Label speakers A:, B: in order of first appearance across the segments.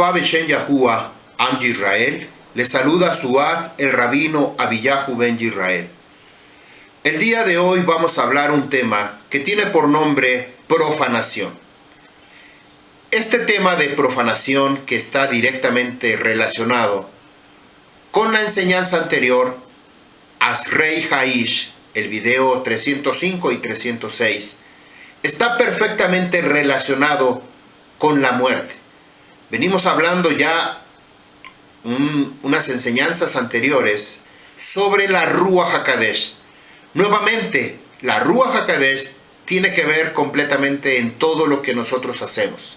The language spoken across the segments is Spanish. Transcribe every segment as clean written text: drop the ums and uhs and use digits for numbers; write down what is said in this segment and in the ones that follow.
A: Abba Beshem Yahuwah, Am Yisrael, le saluda Suad, el rabino Abiyahu ben Yisrael. El día de hoy vamos a hablar un tema que tiene por nombre profanación. Este tema de profanación, que está directamente relacionado con la enseñanza anterior, Asrei Haish, el video 305 y 306, está perfectamente relacionado con la muerte. Venimos hablando ya unas enseñanzas anteriores sobre la Ruach HaKodesh. Nuevamente, la Ruach HaKodesh tiene que ver completamente en todo lo que nosotros hacemos,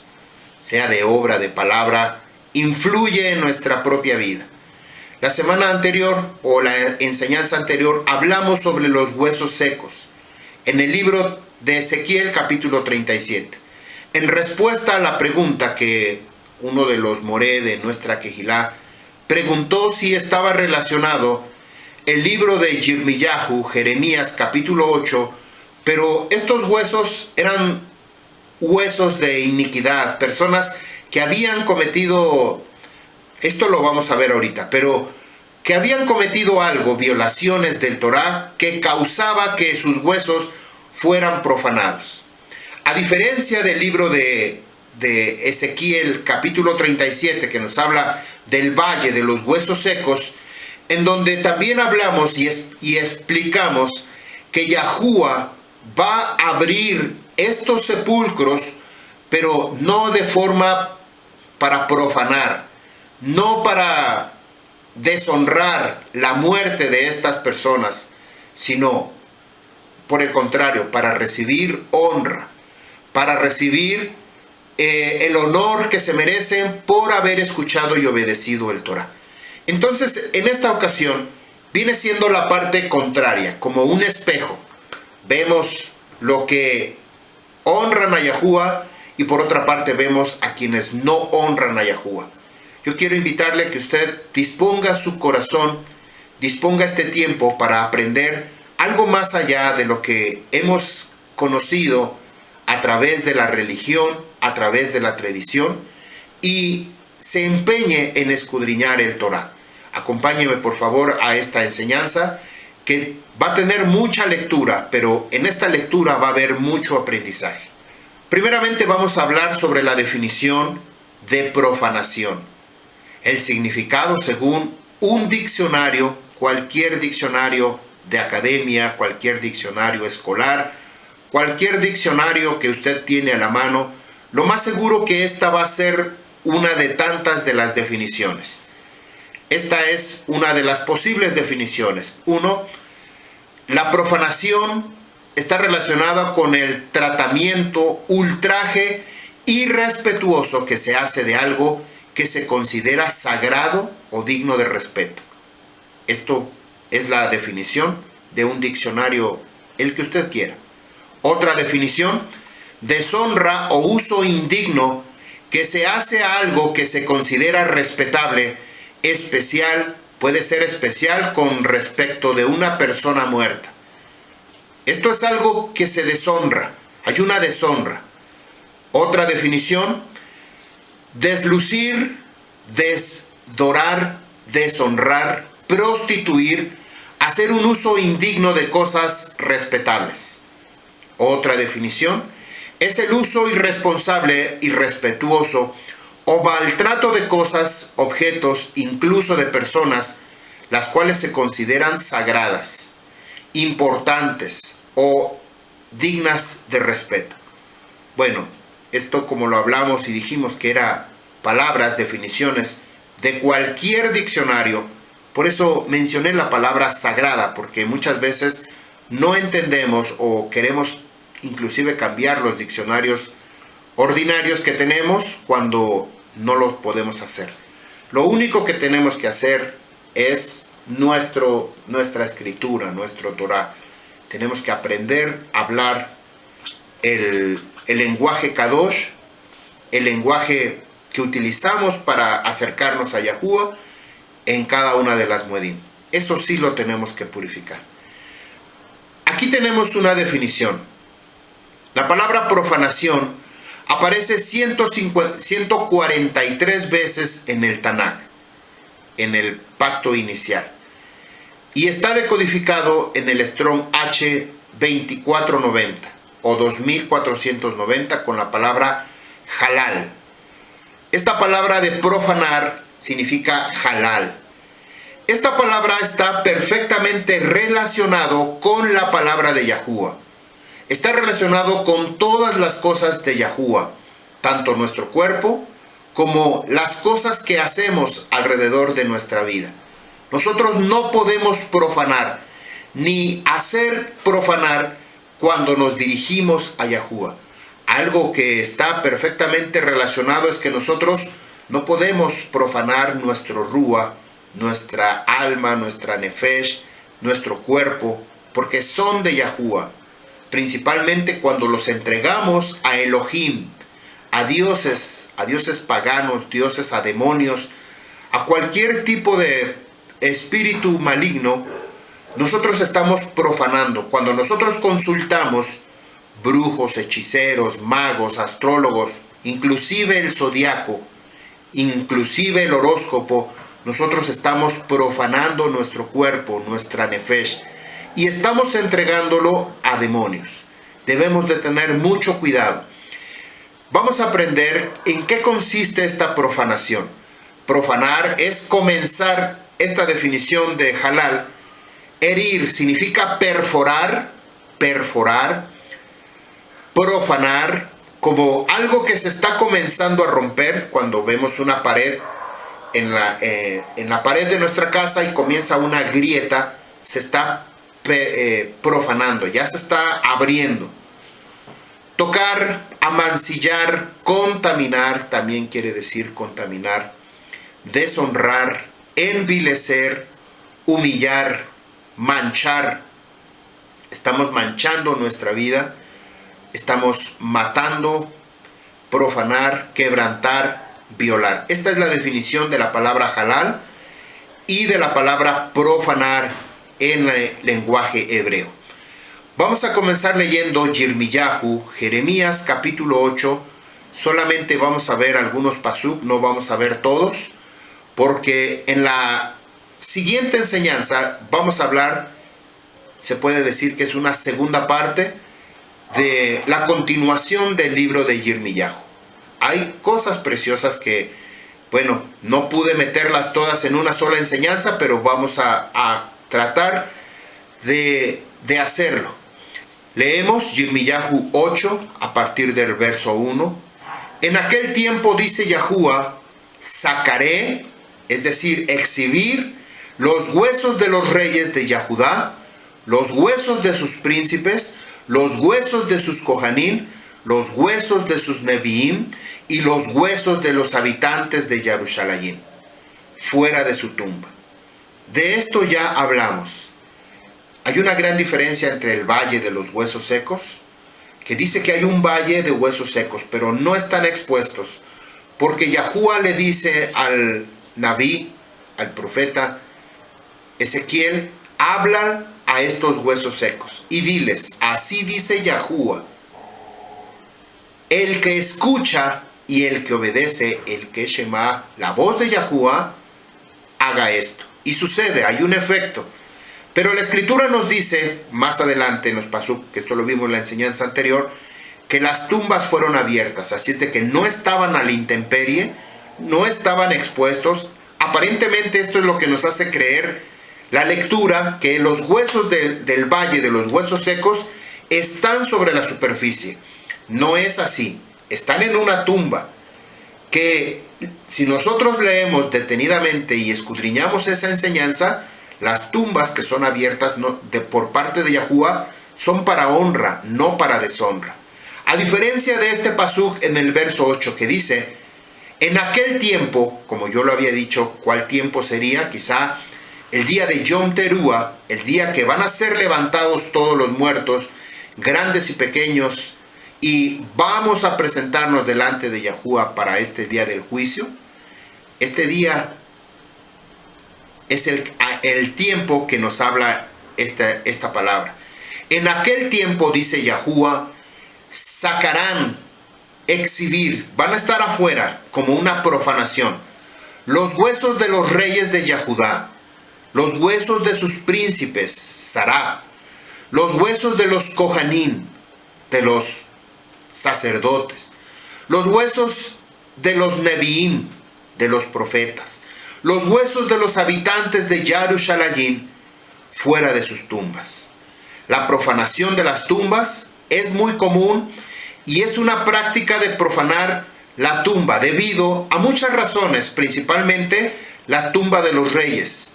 A: sea de obra, de palabra, influye en nuestra propia vida. La semana anterior, o la enseñanza anterior, hablamos sobre los huesos secos, en el libro de Ezequiel capítulo 37. En respuesta a la pregunta que uno de los moré de nuestra Kehilá preguntó si estaba relacionado el libro de Yirmiyahu, Jeremías capítulo 8, pero estos huesos eran huesos de iniquidad, personas que habían cometido, esto lo vamos a ver ahorita, pero que habían cometido algo, violaciones del Torá, que causaba que sus huesos fueran profanados. A diferencia del libro de Ezequiel capítulo 37, que nos habla del valle de los huesos secos, en donde también hablamos y explicamos que Yahuwah va a abrir estos sepulcros, pero no de forma para profanar, no para deshonrar la muerte de estas personas, sino por el contrario, para recibir honra, para recibir el honor que se merecen por haber escuchado y obedecido el Torah. Entonces, en esta ocasión, viene siendo la parte contraria, como un espejo. Vemos lo que honran a Yahuwah y por otra parte vemos a quienes no honran a Yahuwah. Yo quiero invitarle a que usted disponga su corazón, disponga este tiempo para aprender algo más allá de lo que hemos conocido a través de la religión, a través de la tradición, y se empeñe en escudriñar el Torah. Acompáñeme por favor a esta enseñanza que va a tener mucha lectura, pero en esta lectura va a haber mucho aprendizaje. Primeramente vamos a hablar sobre la definición de profanación. El significado según un diccionario, cualquier diccionario de academia, cualquier diccionario escolar, cualquier diccionario que usted tiene a la mano, lo más seguro que esta va a ser una de tantas de las definiciones. Esta es una de las posibles definiciones. 1. La profanación está relacionada con el tratamiento, ultraje irrespetuoso que se hace de algo que se considera sagrado o digno de respeto. Esto es la definición de un diccionario, el que usted quiera. Otra definición: deshonra o uso indigno que se hace a algo que se considera respetable, especial, puede ser especial con respecto de una persona muerta. Esto es algo que se deshonra, hay una deshonra. Otra definición: deslucir, desdorar, deshonrar, prostituir, hacer un uso indigno de cosas respetables. Otra definición es el uso irresponsable, irrespetuoso o maltrato de cosas, objetos, incluso de personas, las cuales se consideran sagradas, importantes o dignas de respeto. Bueno, esto, como lo hablamos y dijimos que era palabras, definiciones de cualquier diccionario, por eso mencioné la palabra sagrada, porque muchas veces no entendemos o queremos inclusive cambiar los diccionarios ordinarios que tenemos cuando no lo podemos hacer. Lo único que tenemos que hacer es nuestra escritura, nuestro Torah. Tenemos que aprender a hablar el lenguaje Kadosh, el lenguaje que utilizamos para acercarnos a Yahuwah en cada una de las muedim. Eso sí lo tenemos que purificar. Aquí tenemos una definición. La palabra profanación aparece 143 veces en el Tanaj, en el pacto inicial. Y está decodificado en el Strong H 2490 o 2490 con la palabra halal. Esta palabra de profanar significa halal. Esta palabra está perfectamente relacionado con la palabra de Yahuwah. Está relacionado con todas las cosas de Yahuwah, tanto nuestro cuerpo como las cosas que hacemos alrededor de nuestra vida. Nosotros no podemos profanar, ni hacer profanar cuando nos dirigimos a Yahuwah. Algo que está perfectamente relacionado es que nosotros no podemos profanar nuestro Ruah, nuestra alma, nuestra nefesh, nuestro cuerpo, porque son de Yahuwah. Principalmente cuando los entregamos a Elohim, a dioses paganos, a demonios, a cualquier tipo de espíritu maligno, nosotros estamos profanando. Cuando nosotros consultamos brujos, hechiceros, magos, astrólogos, inclusive el zodiaco, inclusive el horóscopo, nosotros estamos profanando nuestro cuerpo, nuestra nefesh, y estamos entregándolo a demonios. Debemos de tener mucho cuidado. Vamos a aprender en qué consiste esta profanación. Profanar es comenzar esta definición de halal. Herir significa perforar. Profanar, como algo que se está comenzando a romper, cuando vemos una pared en la pared de nuestra casa y comienza una grieta, se está profanando, ya se está abriendo. Tocar, amancillar, contaminar, también quiere decir contaminar, deshonrar, envilecer, humillar, manchar. Estamos manchando nuestra vida, estamos matando, profanar, quebrantar, violar. Esta es la definición de la palabra halal y de la palabra profanar en el lenguaje hebreo. Vamos a comenzar leyendo Yirmiyahu, Jeremías capítulo 8. Solamente vamos a ver algunos pasuk, no vamos a ver todos, porque en la siguiente enseñanza vamos a hablar, se puede decir que es una segunda parte de la continuación del libro de Yirmiyahu. Hay cosas preciosas que, bueno, no pude meterlas todas en una sola enseñanza, pero vamos a tratar de hacerlo. Leemos Yirmiyahu 8 a partir del verso 1. En aquel tiempo, dice Yahuwah, sacaré, es decir, exhibir los huesos de los reyes de Yahudá, los huesos de sus príncipes, los huesos de sus kohanim, los huesos de sus neviim y los huesos de los habitantes de Jerusalén, fuera de su tumba. De esto ya hablamos. Hay una gran diferencia entre el valle de los huesos secos, que dice que hay un valle de huesos secos, pero no están expuestos, porque Yahuwah le dice al Naví, al profeta Ezequiel, habla a estos huesos secos y diles, así dice Yahuwah, el que escucha y el que obedece, el que shema, la voz de Yahuwah, haga esto. Y sucede, hay un efecto. Pero la escritura nos dice, más adelante en los pasuk, que esto lo vimos en la enseñanza anterior, que las tumbas fueron abiertas, así es de que no estaban a la intemperie, no estaban expuestos. Aparentemente esto es lo que nos hace creer la lectura, que los huesos del valle de los huesos secos están sobre la superficie. No es así, están en una tumba, que si nosotros leemos detenidamente y escudriñamos esa enseñanza, las tumbas que son abiertas por parte de Yahuwah son para honra, no para deshonra. A diferencia de este pasuk en el verso 8 que dice, en aquel tiempo, como yo lo había dicho, ¿cuál tiempo sería? Quizá el día de Yom Teruah, el día que van a ser levantados todos los muertos, grandes y pequeños, y vamos a presentarnos delante de Yahuwah para este día del juicio. Este día es el tiempo que nos habla esta palabra. En aquel tiempo, dice Yahuwah, sacarán exhibir, van a estar afuera como una profanación, los huesos de los reyes de Yahudá, los huesos de sus príncipes, Sarab, los huesos de los Kohanim, de los sacerdotes, los huesos de los Neviim, de los profetas, los huesos de los habitantes de Yarushalayim, fuera de sus tumbas. La profanación de las tumbas es muy común y es una práctica de profanar la tumba debido a muchas razones, principalmente la tumba de los reyes.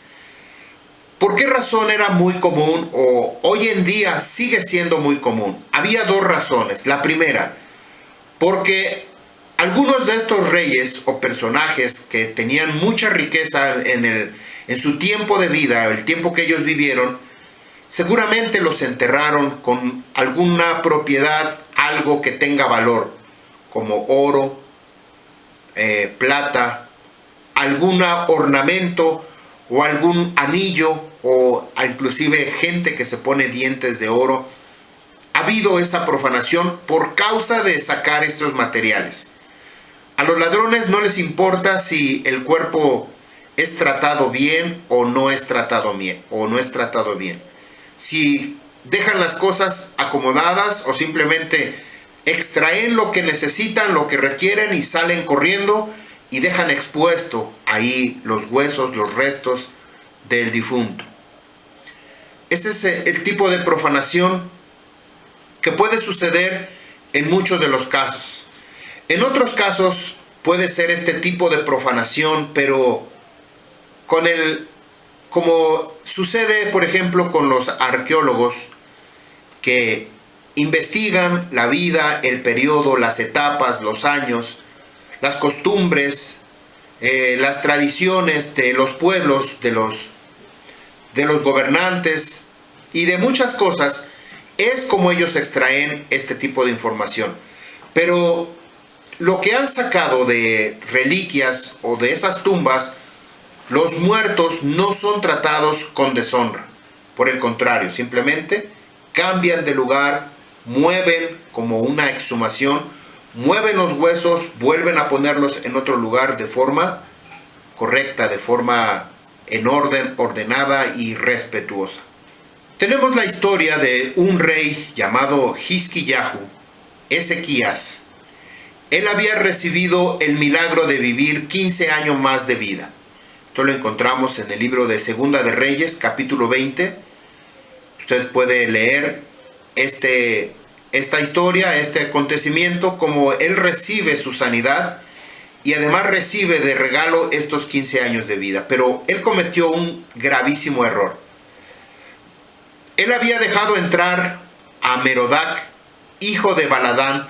A: ¿Por qué razón era muy común o hoy en día sigue siendo muy común? Había dos razones. La primera, porque algunos de estos reyes o personajes que tenían mucha riqueza en su tiempo de vida, el tiempo que ellos vivieron, seguramente los enterraron con alguna propiedad, algo que tenga valor, como oro, plata, algún ornamento o algún anillo, o inclusive gente que se pone dientes de oro. Ha habido esa profanación por causa de sacar esos materiales. A los ladrones no les importa si el cuerpo es tratado bien o no es tratado bien, si dejan las cosas acomodadas o simplemente extraen lo que necesitan, lo que requieren y salen corriendo y dejan expuesto ahí los huesos, los restos del difunto. Ese es el tipo de profanación que puede suceder en muchos de los casos. En otros casos puede ser este tipo de profanación, pero como sucede, por ejemplo, con los arqueólogos que investigan la vida, el periodo, las etapas, los años, las costumbres, las tradiciones de los pueblos, de los gobernantes y de muchas cosas, es como ellos extraen este tipo de información. Pero lo que han sacado de reliquias o de esas tumbas, los muertos no son tratados con deshonra. Por el contrario, simplemente cambian de lugar, mueven como una exhumación, mueven los huesos, vuelven a ponerlos en otro lugar de forma correcta, de forma en orden, ordenada y respetuosa. Tenemos la historia de un rey llamado Hizquillahu, Ezequías. Él había recibido el milagro de vivir 15 años más de vida. Esto lo encontramos en el libro de Segunda de Reyes, capítulo 20. Usted puede leer esta historia, este acontecimiento, como él recibe su sanidad y además recibe de regalo estos 15 años de vida. Pero él cometió un gravísimo error. Él había dejado entrar a Merodac, hijo de Baladán,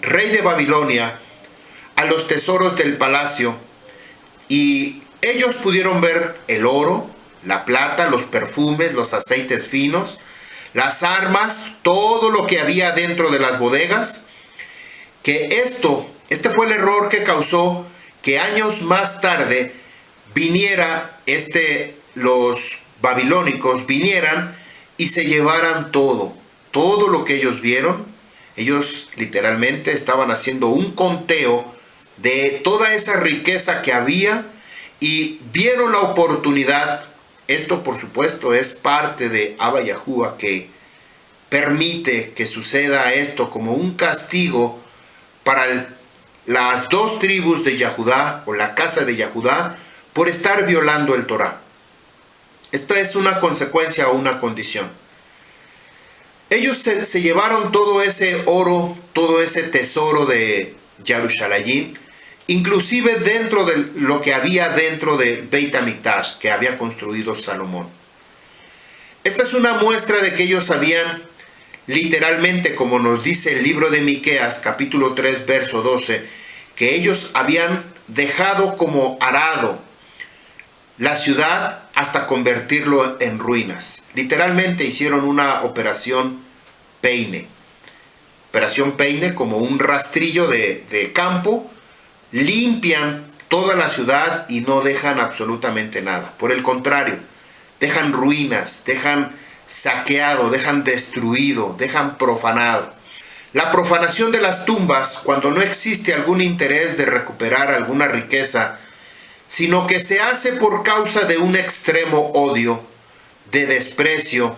A: rey de Babilonia, a los tesoros del palacio, y ellos pudieron ver el oro, la plata, los perfumes, los aceites finos, las armas, todo lo que había dentro de las bodegas. Que este fue el error que causó que años más tarde los babilónicos vinieran y se llevaran todo lo que ellos vieron. Ellos literalmente estaban haciendo un conteo de toda esa riqueza que había y vieron la oportunidad. Esto, por supuesto, es parte de Abba Yahuwah, que permite que suceda esto como un castigo para las dos tribus de Yahudá o la casa de Yahudá por estar violando el Torah. Esta es una consecuencia o una condición. Ellos se llevaron todo ese oro, todo ese tesoro de Yarushalayim, inclusive dentro de lo que había dentro de Beit HaMikdash que había construido Salomón. Esta es una muestra de que ellos habían literalmente, como nos dice el libro de Miqueas, capítulo 3, verso 12, que ellos habían dejado como arado la ciudad hasta convertirlo en ruinas. Literalmente hicieron una operación peine. Operación peine, como un rastrillo de campo. Limpian toda la ciudad y no dejan absolutamente nada. Por el contrario, dejan ruinas, dejan saqueado, dejan destruido, dejan profanado. La profanación de las tumbas, cuando no existe algún interés de recuperar alguna riqueza, sino que se hace por causa de un extremo odio, de desprecio,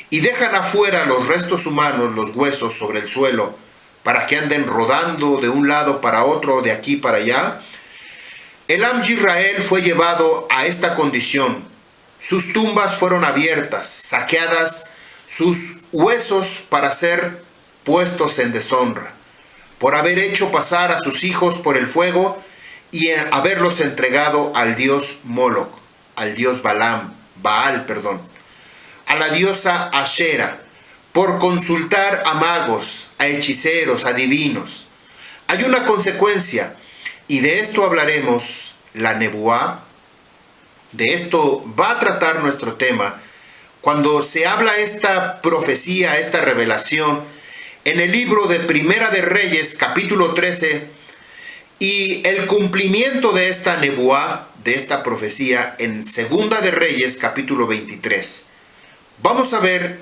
A: y dejan afuera los restos humanos, los huesos sobre el suelo, para que anden rodando de un lado para otro, de aquí para allá. El Am Yisrael fue llevado a esta condición. Sus tumbas fueron abiertas, saqueadas, sus huesos para ser puestos en deshonra, por haber hecho pasar a sus hijos por el fuego y haberlos entregado al dios Moloch, al dios Baal, a la diosa Ashera, por consultar a magos, a hechiceros, adivinos. Hay una consecuencia, y de esto hablaremos, la Nebuá. De esto va a tratar nuestro tema, cuando se habla esta profecía, esta revelación, en el libro de Primera de Reyes, capítulo 13, y el cumplimiento de esta Nebuá, de esta profecía, en Segunda de Reyes, capítulo 23. Vamos a ver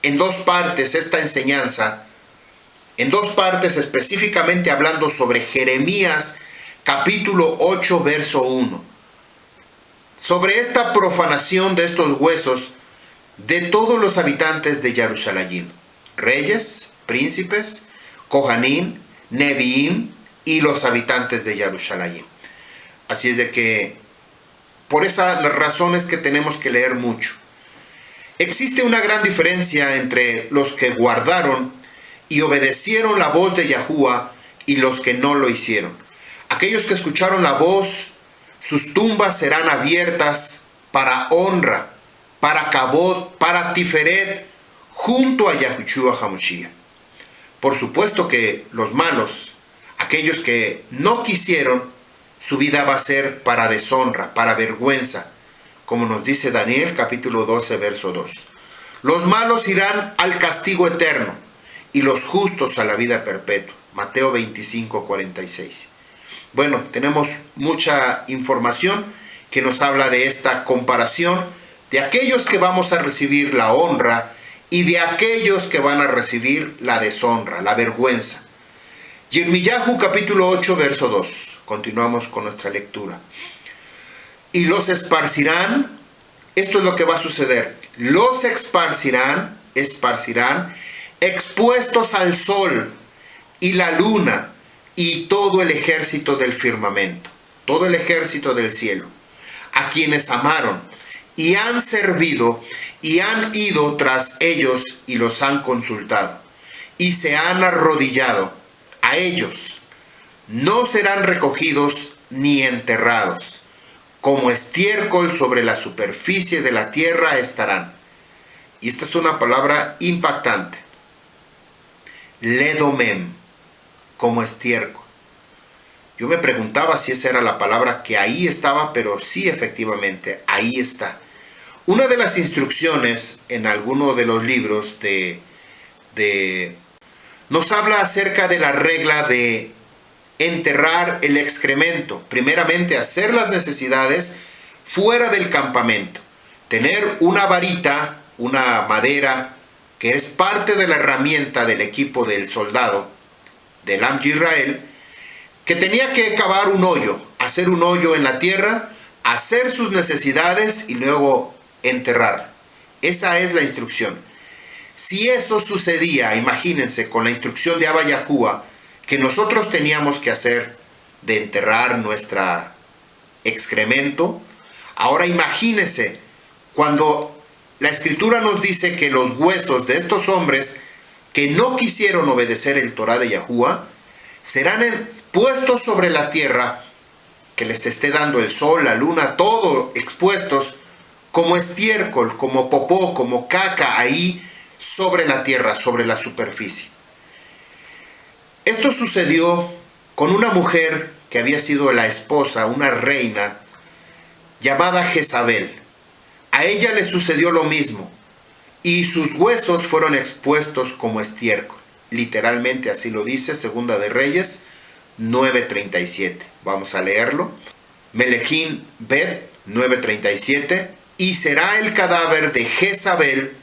A: en dos partes esta enseñanza, en dos partes específicamente hablando sobre Jeremías, capítulo 8, verso 1. Sobre esta profanación de estos huesos de todos los habitantes de Jerusalén, reyes, príncipes, Kohanim, Neviim y los habitantes de Jerusalén. Así es de que por esas razones que tenemos que leer mucho. Existe una gran diferencia entre los que guardaron y obedecieron la voz de Yahuwah y los que no lo hicieron. Aquellos que escucharon la voz, sus tumbas serán abiertas para honra, para Kabod, para Tiferet, junto a Yahushua HaMashiach. Por supuesto que los malos, aquellos que no quisieron, su vida va a ser para deshonra, para vergüenza, como nos dice Daniel capítulo 12, verso 2. Los malos irán al castigo eterno y los justos a la vida perpetua. Mateo 25, 46. Bueno, tenemos mucha información que nos habla de esta comparación de aquellos que vamos a recibir la honra y de aquellos que van a recibir la deshonra, la vergüenza. Yirmiyahu capítulo 8, verso 2. Continuamos con nuestra lectura. Y los esparcirán, esto es lo que va a suceder, los esparcirán expuestos al sol y la luna y todo el ejército del firmamento, todo el ejército del cielo, a quienes amaron y han servido y han ido tras ellos y los han consultado y se han arrodillado a ellos. No serán recogidos ni enterrados. Como estiércol sobre la superficie de la tierra estarán. Y esta es una palabra impactante. Ledomem, como estiércol. Yo me preguntaba si esa era la palabra que ahí estaba, pero sí, efectivamente, ahí está. Una de las instrucciones en alguno de los libros nos habla acerca de la regla de enterrar el excremento. Primeramente, hacer las necesidades fuera del campamento. Tener una varita, una madera, que es parte de la herramienta del equipo del soldado, del Am Yisrael, que tenía que cavar un hoyo, hacer un hoyo en la tierra, hacer sus necesidades y luego enterrar. Esa es la instrucción. Si eso sucedía, imagínense, con la instrucción de Abba Yahuwah, que nosotros teníamos que hacer de enterrar nuestro excremento, ahora imagínense, cuando la Escritura nos dice que los huesos de estos hombres que no quisieron obedecer el Torah de Yahuwah, serán puestos sobre la tierra, que les esté dando el sol, la luna, todo expuestos, como estiércol, como popó, como caca, ahí sobre la tierra, sobre la superficie. Esto sucedió con una mujer que había sido la esposa, una reina, llamada Jezabel. A ella le sucedió lo mismo, y sus huesos fueron expuestos como estiércol. Literalmente así lo dice Segunda de Reyes 9:37. Vamos a leerlo. Melechim Bet 9:37. Y será el cadáver de Jezabel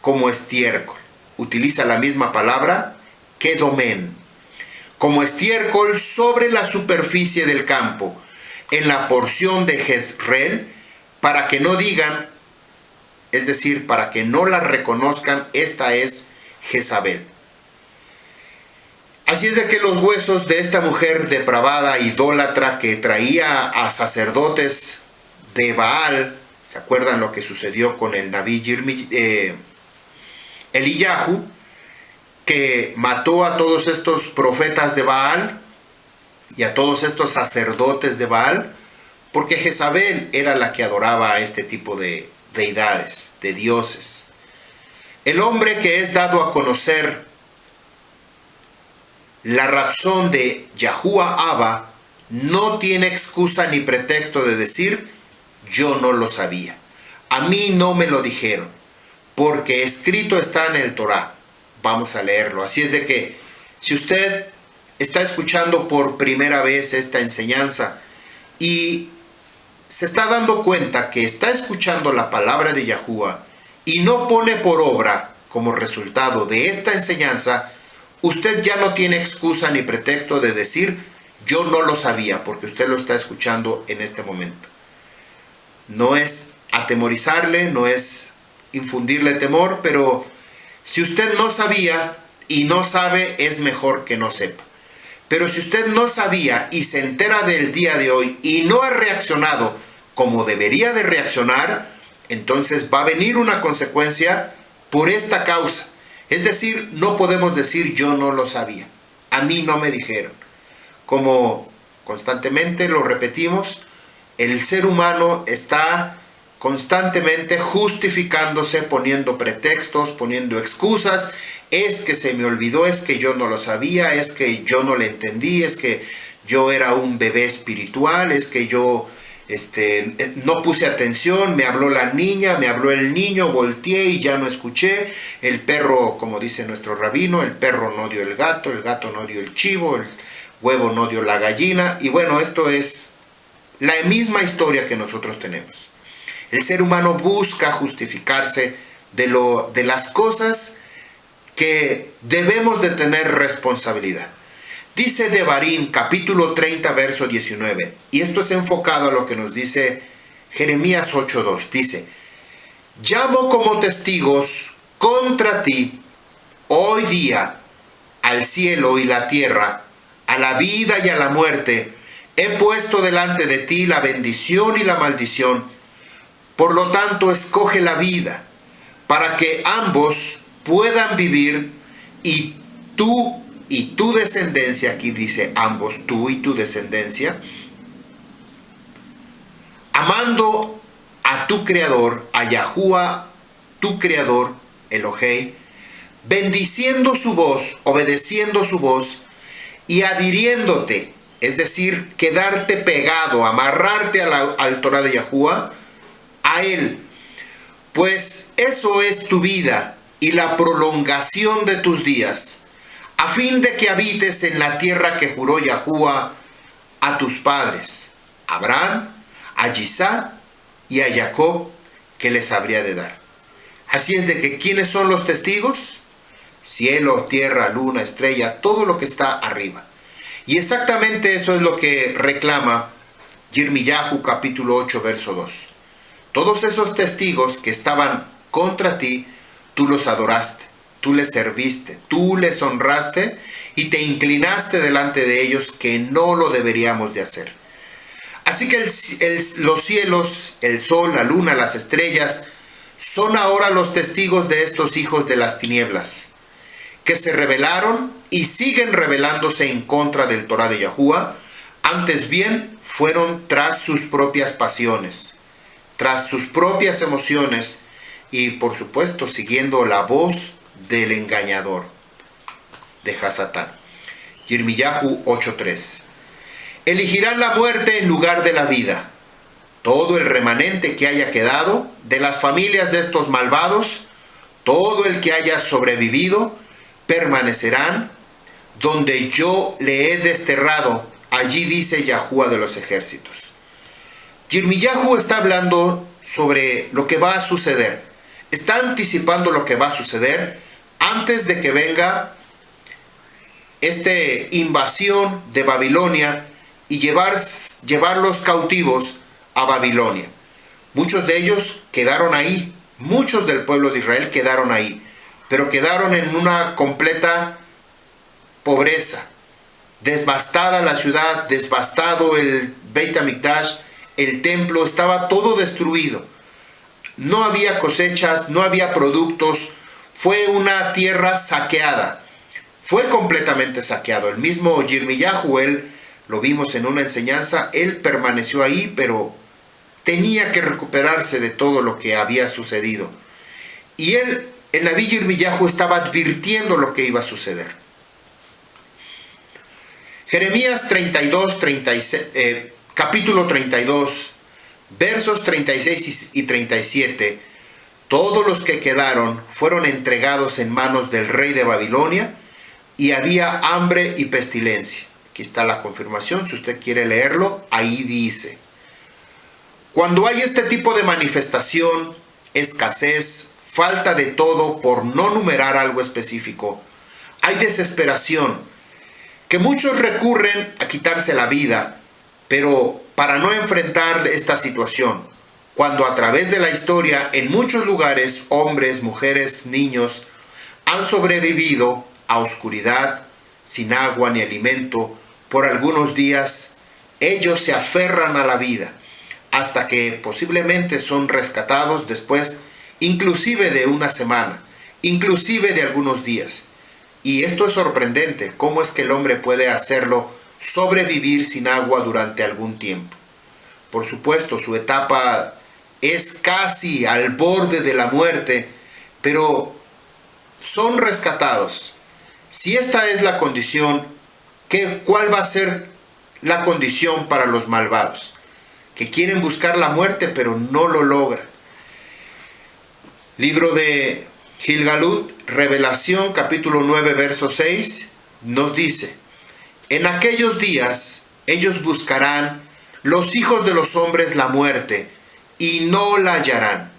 A: como estiércol. Utiliza la misma palabra, kedomen, como estiércol sobre la superficie del campo, en la porción de Jezreel, para que no digan, es decir, para que no la reconozcan, esta es Jezabel. Así es de que los huesos de esta mujer depravada, idólatra, que traía a sacerdotes de Baal, ¿se acuerdan lo que sucedió con el Nabí Eliyahu, que mató a todos estos profetas de Baal y a todos estos sacerdotes de Baal? Porque Jezabel era la que adoraba a este tipo de deidades, de dioses. El hombre que es dado a conocer la razón de Yahuwah Abba no tiene excusa ni pretexto de decir, yo no lo sabía, a mí no me lo dijeron, porque escrito está en el Torá. Vamos a leerlo. Así es de que, si usted está escuchando por primera vez esta enseñanza y se está dando cuenta que está escuchando la palabra de Yahuwah y no pone por obra como resultado de esta enseñanza, usted ya no tiene excusa ni pretexto de decir, yo no lo sabía, porque usted lo está escuchando en este momento. No es atemorizarle, no es infundirle temor, pero si usted no sabía y no sabe, es mejor que no sepa. Pero si usted no sabía y se entera del día de hoy y no ha reaccionado como debería de reaccionar, entonces va a venir una consecuencia por esta causa. Es decir, no podemos decir yo no lo sabía, a mí no me dijeron. Como constantemente lo repetimos, el ser humano está constantemente justificándose, poniendo pretextos, poniendo excusas. Es que se me olvidó, es que yo no lo sabía, es que yo no le entendí, es que yo era un bebé espiritual, es que yo no puse atención, me habló la niña, me habló el niño, volteé y ya no escuché. El perro, como dice nuestro rabino, el perro no dio el gato no dio el chivo, el huevo no dio la gallina. Y bueno, esto es la misma historia que nosotros tenemos. El ser humano busca justificarse de las cosas que debemos de tener responsabilidad. Dice Devarim, capítulo 30, verso 19, y esto es enfocado a lo que nos dice Jeremías 8:2. Dice, llamo como testigos contra ti hoy día al cielo y la tierra, a la vida y a la muerte. He puesto delante de ti la bendición y la maldición. Por lo tanto, escoge la vida, para que ambos puedan vivir, y tú y tu descendencia, aquí dice ambos, tú y tu descendencia, amando a tu Creador, a Yahuwah, tu Creador, Elohei, bendiciendo su voz, obedeciendo su voz, y adhiriéndote, es decir, quedarte pegado, amarrarte al Torah de Yahuwah, a Él, pues eso es tu vida y la prolongación de tus días, a fin de que habites en la tierra que juró Yahuwah a tus padres, a Abraham, a Isaac y a Jacob, que les habría de dar. Así es de que, ¿quiénes son los testigos? Cielo, tierra, luna, estrella, todo lo que está arriba. Y exactamente eso es lo que reclama Yirmiyahu capítulo 8, verso 2. Todos esos testigos que estaban contra ti, tú los adoraste, tú les serviste, tú les honraste y te inclinaste delante de ellos, que no lo deberíamos de hacer. Así que los cielos, el sol, la luna, las estrellas, son ahora los testigos de estos hijos de las tinieblas, que se rebelaron y siguen rebelándose en contra del Torah de Yahuwah. Antes bien, fueron tras sus propias pasiones, tras sus propias emociones y, por supuesto, siguiendo la voz del engañador, de Hasatán. Yirmiyahu 8:3. Elegirán la muerte en lugar de la vida. Todo el remanente que haya quedado de las familias de estos malvados, todo el que haya sobrevivido, permanecerán donde yo le he desterrado. Allí dice Yahuwah de los ejércitos. Yirmiyahu está hablando sobre lo que va a suceder. Está anticipando lo que va a suceder antes de que venga invasión de Babilonia y llevarlos cautivos a Babilonia. Muchos de ellos quedaron ahí, muchos del pueblo de Israel quedaron ahí, pero quedaron en una completa pobreza, devastada la ciudad, devastado el Beit HaMikdash, el templo, estaba todo destruido. No había cosechas, no había productos, fue una tierra saqueada, fue completamente saqueado. El mismo Yirmiyahu, él lo vimos en una enseñanza, él permaneció ahí, pero tenía que recuperarse de todo lo que había sucedido. Y él, el Nabí Yirmiyahu, estaba advirtiendo lo que iba a suceder. Jeremías 32, capítulo 32, versos 36 y 37, todos los que quedaron fueron entregados en manos del rey de Babilonia y había hambre y pestilencia. Aquí está la confirmación, si usted quiere leerlo, ahí dice: cuando hay este tipo de manifestación, escasez, falta de todo, por no numerar algo específico, hay desesperación, que muchos recurren a quitarse la vida, pero para no enfrentar esta situación, cuando a través de la historia, en muchos lugares, hombres, mujeres, niños, han sobrevivido a oscuridad, sin agua ni alimento, por algunos días, ellos se aferran a la vida, hasta que posiblemente son rescatados después, inclusive de una semana, inclusive de algunos días. Y esto es sorprendente, cómo es que el hombre puede hacerlo, sobrevivir sin agua durante algún tiempo. Por supuesto, su etapa es casi al borde de la muerte, pero son rescatados. Si esta es la condición, ¿cuál va a ser la condición para los malvados? Que quieren buscar la muerte, pero no lo logran. Libro de Gilgalut, Revelación, capítulo 9, verso 6, nos dice: en aquellos días ellos buscarán los hijos de los hombres la muerte, y no la hallarán.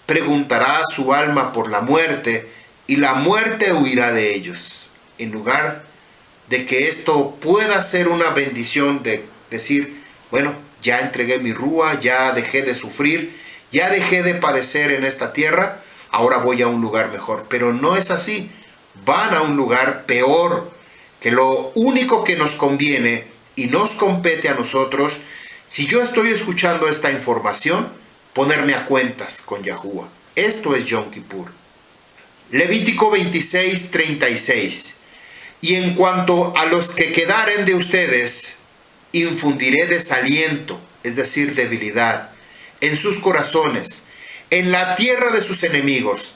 A: Preguntará su alma por la muerte, y la muerte huirá de ellos. En lugar de que esto pueda ser una bendición de decir, bueno, ya entregué mi rúa, ya dejé de sufrir, ya dejé de padecer en esta tierra, ahora voy a un lugar mejor. Pero no es así, van a un lugar peor, que lo único que nos conviene y nos compete a nosotros, si yo estoy escuchando esta información, ponerme a cuentas con Yahuwah. Esto es Yom Kippur. Levítico 26, 36. Y en cuanto a los que quedaren de ustedes, infundiré desaliento, es decir, debilidad, en sus corazones, en la tierra de sus enemigos,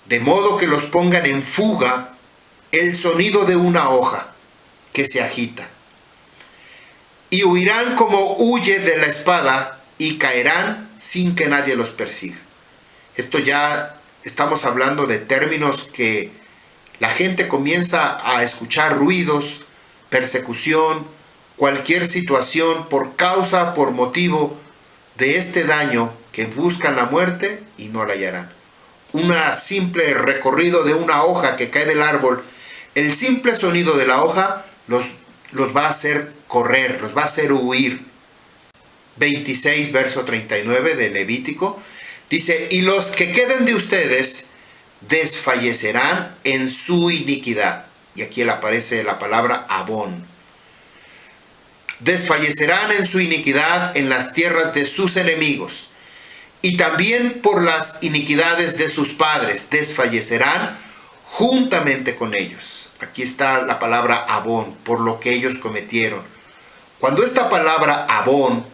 A: de modo que los pongan en fuga el sonido de una hoja que se agita. Y huirán como huye de la espada y caerán sin que nadie los persiga. Esto ya estamos hablando de términos que la gente comienza a escuchar ruidos, persecución, cualquier situación por causa, por motivo de este daño, que buscan la muerte y no la hallarán. Un simple recorrido de una hoja que cae del árbol, el simple sonido de la hoja los va a hacer correr, los va a hacer huir. 26, verso 39 de Levítico, dice: y los que queden de ustedes desfallecerán en su iniquidad. Y aquí le aparece la palabra abón. Desfallecerán en su iniquidad en las tierras de sus enemigos. Y también por las iniquidades de sus padres desfallecerán juntamente con ellos. Aquí está la palabra abón, por lo que ellos cometieron. Cuando esta palabra abón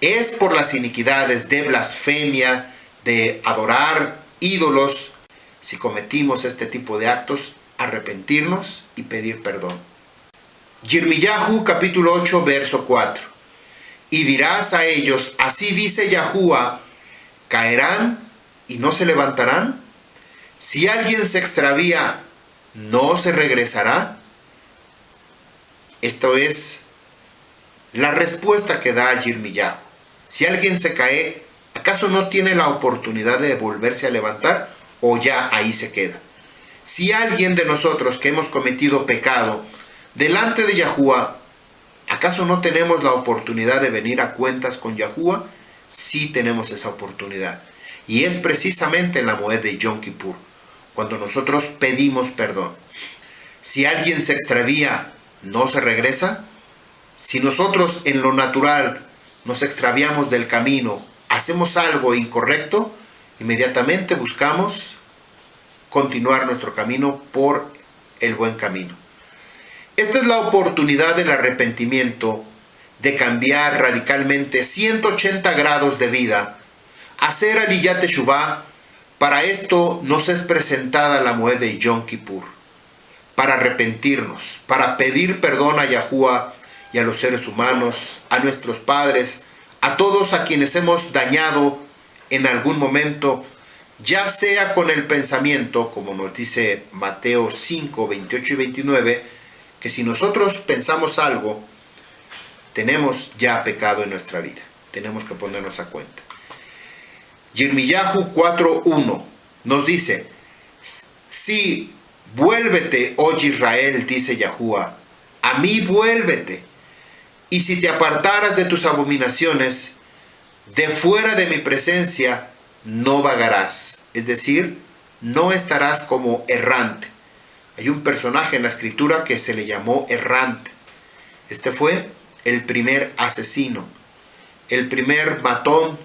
A: es por las iniquidades de blasfemia, de adorar ídolos, si cometimos este tipo de actos, arrepentirnos y pedir perdón. Yirmiyahu capítulo 8 verso 4. Y dirás a ellos: así dice Yahuwah, ¿caerán y no se levantarán? Si alguien se extravía, ¿no se regresará? Esto es la respuesta que da Yirmiyahu. Si alguien se cae, ¿acaso no tiene la oportunidad de volverse a levantar o ya ahí se queda? Si alguien de nosotros que hemos cometido pecado delante de Yahuwah, ¿acaso no tenemos la oportunidad de venir a cuentas con Yahuwah? Sí tenemos esa oportunidad. Y es precisamente en la Moed de Yom Kippur, cuando nosotros pedimos perdón. Si alguien se extravía, ¿no se regresa? Si nosotros en lo natural nos extraviamos del camino, hacemos algo incorrecto, inmediatamente buscamos continuar nuestro camino por el buen camino. Esta es la oportunidad del arrepentimiento, de cambiar radicalmente 180 grados de vida, hacer Aliyat Teshuvah. Para esto nos es presentada la Moed de Yom Kippur, para arrepentirnos, para pedir perdón a Yahuwah y a los seres humanos, a nuestros padres, a todos a quienes hemos dañado en algún momento, ya sea con el pensamiento, como nos dice Mateo 5, 28 y 29, que si nosotros pensamos algo, tenemos ya pecado en nuestra vida. Tenemos que ponernos a cuenta. Yirmiyahu 4:1 nos dice: sí, vuélvete, oh Israel, dice Yahuwah, a mí vuélvete, y si te apartaras de tus abominaciones, de fuera de mi presencia, no vagarás, es decir, no estarás como errante. Hay un personaje en la escritura que se le llamó errante. Este fue el primer asesino, el primer matón,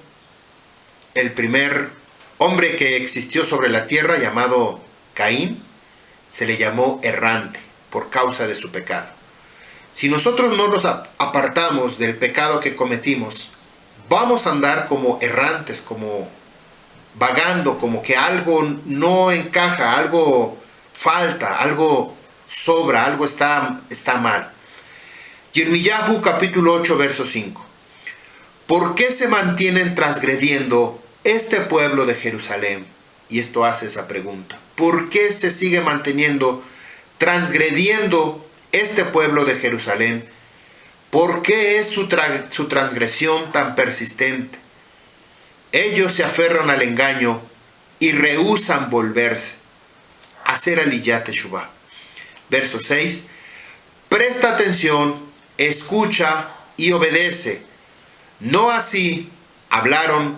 A: el primer hombre que existió sobre la tierra, llamado Caín. Se le llamó errante por causa de su pecado. Si nosotros no nos apartamos del pecado que cometimos, vamos a andar como errantes, como vagando, como que algo no encaja, algo falta, algo sobra, algo está mal. Yirmiyahu capítulo 8, verso 5. ¿Por qué se mantienen transgrediendo este pueblo de Jerusalén? Y esto hace esa pregunta. ¿Por qué se sigue manteniendo transgrediendo este pueblo de Jerusalén? ¿Por qué es su transgresión tan persistente? Ellos se aferran al engaño y rehúsan volverse a hacer Aliyat Teshuvah. Verso 6. Presta atención, escucha y obedece. No así hablaron,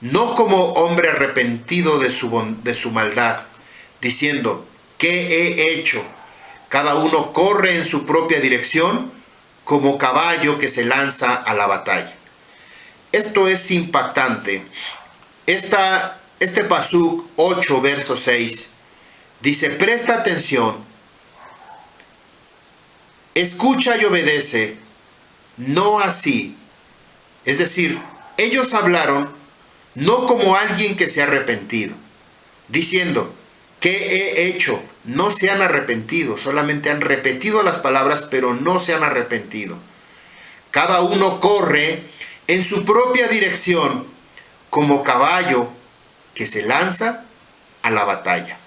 A: no como hombre arrepentido de su maldad, diciendo: ¿qué he hecho? Cada uno corre en su propia dirección, como caballo que se lanza a la batalla. Esto es impactante. Este pasuk 8, verso 6, dice: presta atención, escucha y obedece, no así. Es decir, ellos hablaron no como alguien que se ha arrepentido, diciendo: ¿qué he hecho? No se han arrepentido, solamente han repetido las palabras, pero no se han arrepentido. Cada uno corre en su propia dirección, como caballo que se lanza a la batalla.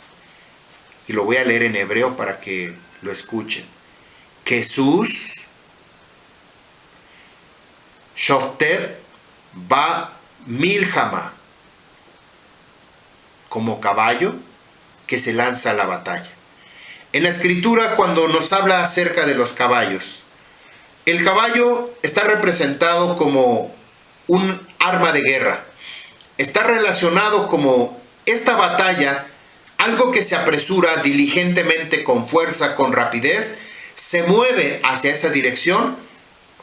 A: Y lo voy a leer en hebreo para que lo escuchen. Jesús Shofteb ba Milhama, como caballo que se lanza a la batalla. En la escritura, cuando nos habla acerca de los caballos, el caballo está representado como un arma de guerra. Está relacionado como esta batalla, algo que se apresura diligentemente, con fuerza, con rapidez, se mueve hacia esa dirección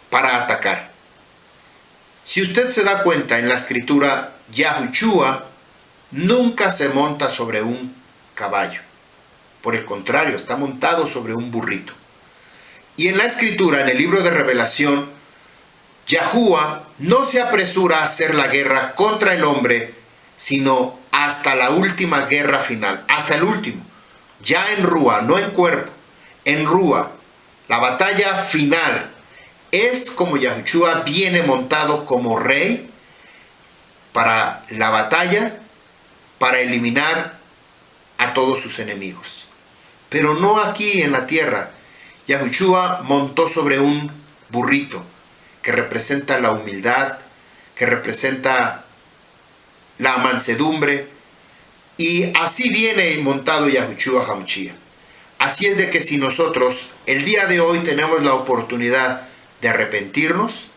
A: para atacar. Si usted se da cuenta, en la escritura, Yahushua nunca se monta sobre un caballo. Por el contrario, está montado sobre un burrito. Y en la escritura, en el libro de Revelación, Yahuwah no se apresura a hacer la guerra contra el hombre, sino hasta la última guerra final, hasta el último. Ya en Rúa, no en cuerpo, en Rúa, la batalla final es como Yahushua viene montado como rey para la batalla, para eliminar a todos sus enemigos. Pero no aquí en la tierra. Yahushua montó sobre un burrito que representa la humildad, que representa la mansedumbre, y así viene montado Yahushua HaMashiach. Así es de que si nosotros el día de hoy tenemos la oportunidad de arrepentirnos,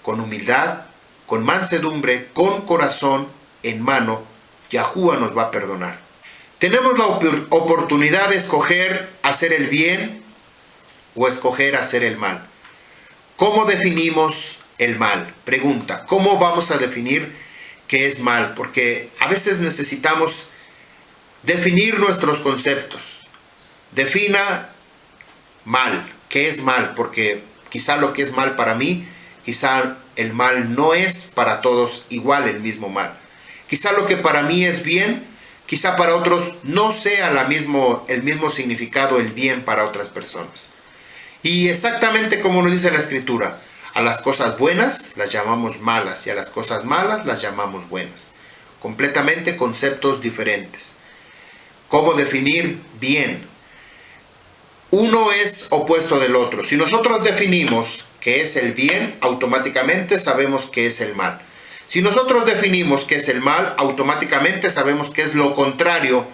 A: con humildad, con mansedumbre, con corazón en mano, Yahuwah nos va a perdonar. Tenemos la oportunidad de escoger hacer el bien o escoger hacer el mal. ¿Cómo definimos el mal? Pregunta, ¿cómo vamos a definir qué es mal? Porque a veces necesitamos definir nuestros conceptos. Defina mal, ¿qué es mal? Porque quizá lo que es mal para mí, quizá el mal no es para todos igual el mismo mal. Quizá lo que para mí es bien, quizá para otros no sea el mismo significado el bien para otras personas. Y exactamente como nos dice la Escritura, a las cosas buenas las llamamos malas y a las cosas malas las llamamos buenas. Completamente conceptos diferentes. ¿Cómo definir bien? Uno es opuesto del otro. Si nosotros definimos qué es el bien, automáticamente sabemos qué es el mal. Si nosotros definimos qué es el mal, automáticamente sabemos qué es lo contrario,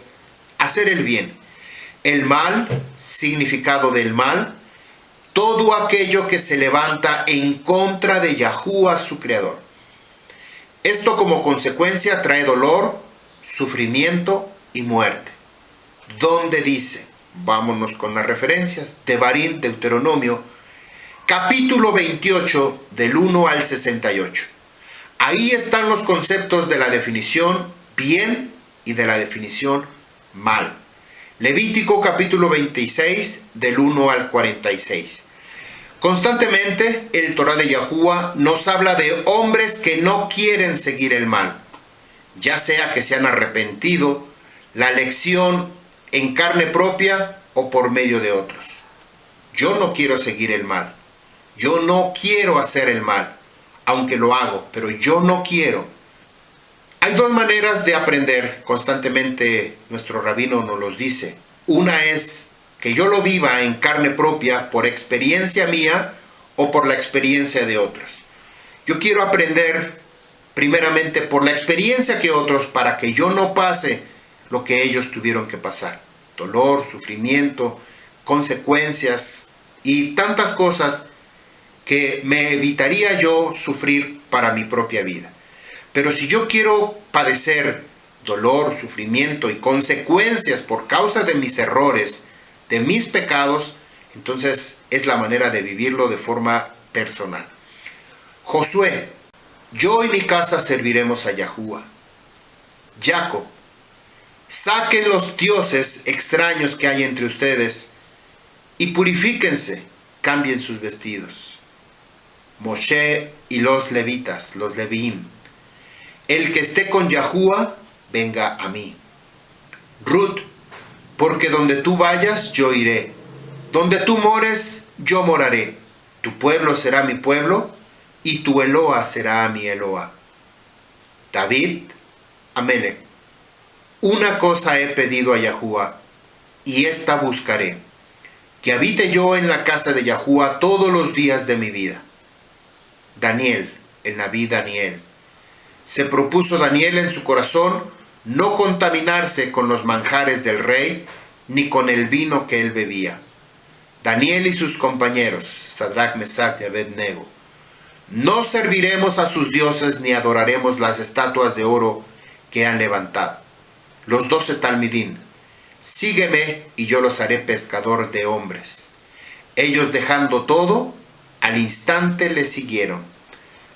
A: hacer el bien. El mal, significado del mal, todo aquello que se levanta en contra de Yahuwah, su creador. Esto como consecuencia trae dolor, sufrimiento y muerte. ¿Dónde dice? Vámonos con las referencias. Devarim, Deuteronomio, capítulo 28, del 1 al 68. Ahí están los conceptos de la definición bien y de la definición mal. Levítico capítulo 26, del 1 al 46. Constantemente el Torah de Yahuwah nos habla de hombres que no quieren seguir el mal, ya sea que se han arrepentido, la lección en carne propia o por medio de otros. Yo no quiero seguir el mal, yo no quiero hacer el mal, aunque lo hago, pero yo no quiero. Hay dos maneras de aprender, constantemente nuestro rabino nos los dice. Una es que yo lo viva en carne propia por experiencia mía o por la experiencia de otros. Yo quiero aprender primeramente por la experiencia que otros para que yo no pase lo que ellos tuvieron que pasar. Dolor, sufrimiento, consecuencias y tantas cosas que me evitaría yo sufrir para mi propia vida. Pero si yo quiero padecer dolor, sufrimiento y consecuencias por causa de mis errores, de mis pecados, entonces es la manera de vivirlo de forma personal. Josué, yo y mi casa serviremos a Yahuwah. Jacob, saquen los dioses extraños que hay entre ustedes y purifíquense, cambien sus vestidos. Moshe y los levitas, los leviim, el que esté con Yahuwah, venga a mí. Ruth, porque donde tú vayas, yo iré. Donde tú mores, yo moraré. Tu pueblo será mi pueblo, y tu Eloa será mi Eloa. David, Amelech, una cosa he pedido a Yahuwah, y esta buscaré, que habite yo en la casa de Yahuwah todos los días de mi vida. Daniel, el Nabí Daniel. Se propuso Daniel en su corazón no contaminarse con los manjares del rey, ni con el vino que él bebía. Daniel y sus compañeros, Sadrach, Mesach y Abednego, no serviremos a sus dioses ni adoraremos las estatuas de oro que han levantado. Los 12 talmidín, sígueme y yo los haré pescador de hombres. Ellos dejando todo, al instante le siguieron.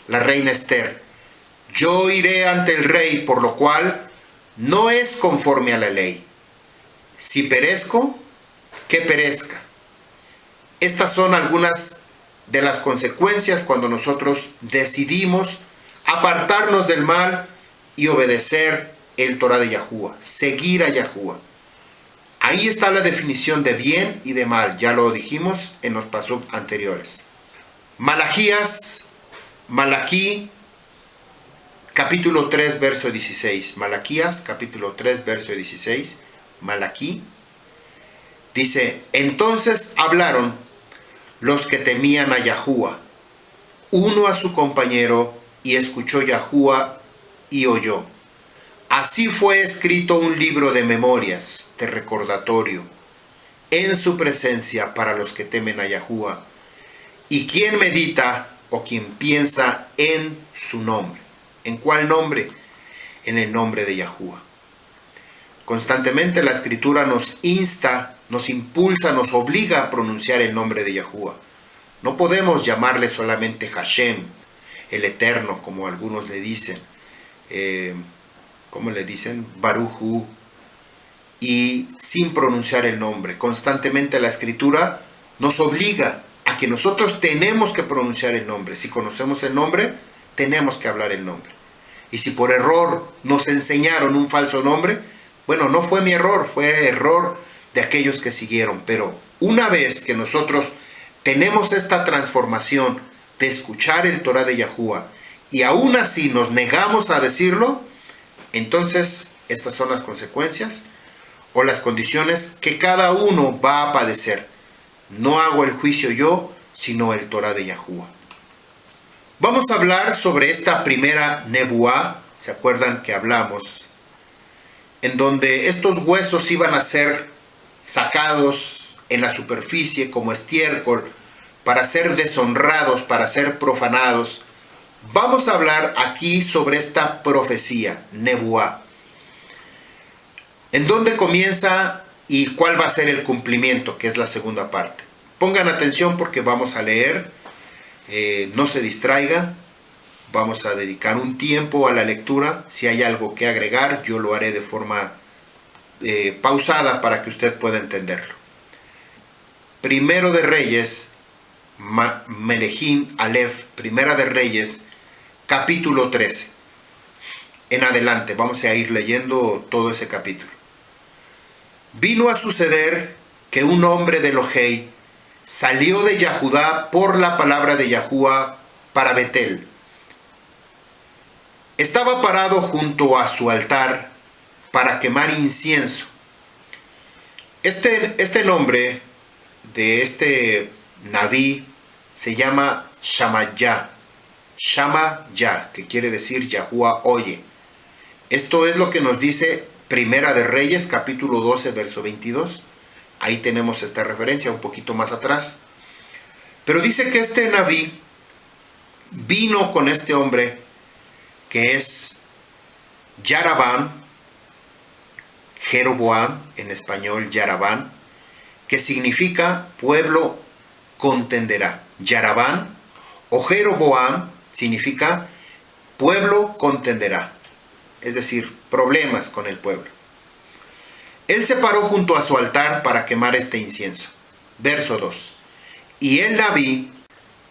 A: La reina Esther, yo iré ante el rey, por lo cual no es conforme a la ley. Si perezco, que perezca. Estas son algunas de las consecuencias cuando nosotros decidimos apartarnos del mal y obedecer el Torah de Yahuwah, seguir a Yahuwah. Ahí está la definición de bien y de mal, ya lo dijimos en los pasuk anteriores. Malaquí, capítulo 3, verso 16. Malaquías, capítulo 3, verso 16. Malaquí dice: entonces hablaron los que temían a Yahuwah, uno a su compañero, y escuchó Yahuwah y oyó. Así fue escrito un libro de memorias, de recordatorio, en su presencia para los que temen a Yahuwah. ¿Y quién medita o quien piensa en su nombre? ¿En cuál nombre? En el nombre de Yahuwah. Constantemente la Escritura nos insta, nos impulsa, nos obliga a pronunciar el nombre de Yahuwah. No podemos llamarle solamente Hashem, el Eterno, como algunos le dicen. ¿Cómo le dicen? Baruch Hu. Y sin pronunciar el nombre. Constantemente la Escritura nos obliga a que nosotros tenemos que pronunciar el nombre. Si conocemos el nombre, tenemos que hablar el nombre. Y si por error nos enseñaron un falso nombre, bueno, no fue mi error, fue error de aquellos que siguieron. Pero una vez que nosotros tenemos esta transformación de escuchar el Torah de Yahuwah y aún así nos negamos a decirlo, entonces estas son las consecuencias o las condiciones que cada uno va a padecer. No hago el juicio yo, sino el Torah de Yahuwah. Vamos a hablar sobre esta primera nebuá, ¿se acuerdan que hablamos? En donde estos huesos iban a ser sacados en la superficie como estiércol para ser deshonrados, para ser profanados. Vamos a hablar aquí sobre esta profecía, nebuá. ¿En dónde comienza y cuál va a ser el cumplimiento? Que es la segunda parte. Pongan atención porque vamos a leer, no se distraiga, vamos a dedicar un tiempo a la lectura. Si hay algo que agregar, yo lo haré de forma pausada para que usted pueda entenderlo. Primero de Reyes, Melejim Aleph, Primera de Reyes, capítulo 13. En adelante, vamos a ir leyendo todo ese capítulo. Vino a suceder que un hombre de Elohei salió de Yahudá por la palabra de Yahuwah para Betel. Estaba parado junto a su altar para quemar incienso. Este nombre de este Naví se llama Shamayá. Shamayá, que quiere decir Yahuwah oye. Esto es lo que nos dice Primera de Reyes, capítulo 12, verso 22. Ahí tenemos esta referencia un poquito más atrás. Pero dice que este Naví vino con este hombre que es Yarabán, Jeroboam, en español Yarabán, que significa pueblo contenderá. Yarabán o Jeroboam significa pueblo contenderá. Es decir, problemas con el pueblo. Él se paró junto a su altar para quemar este incienso. Verso 2. Y el Naví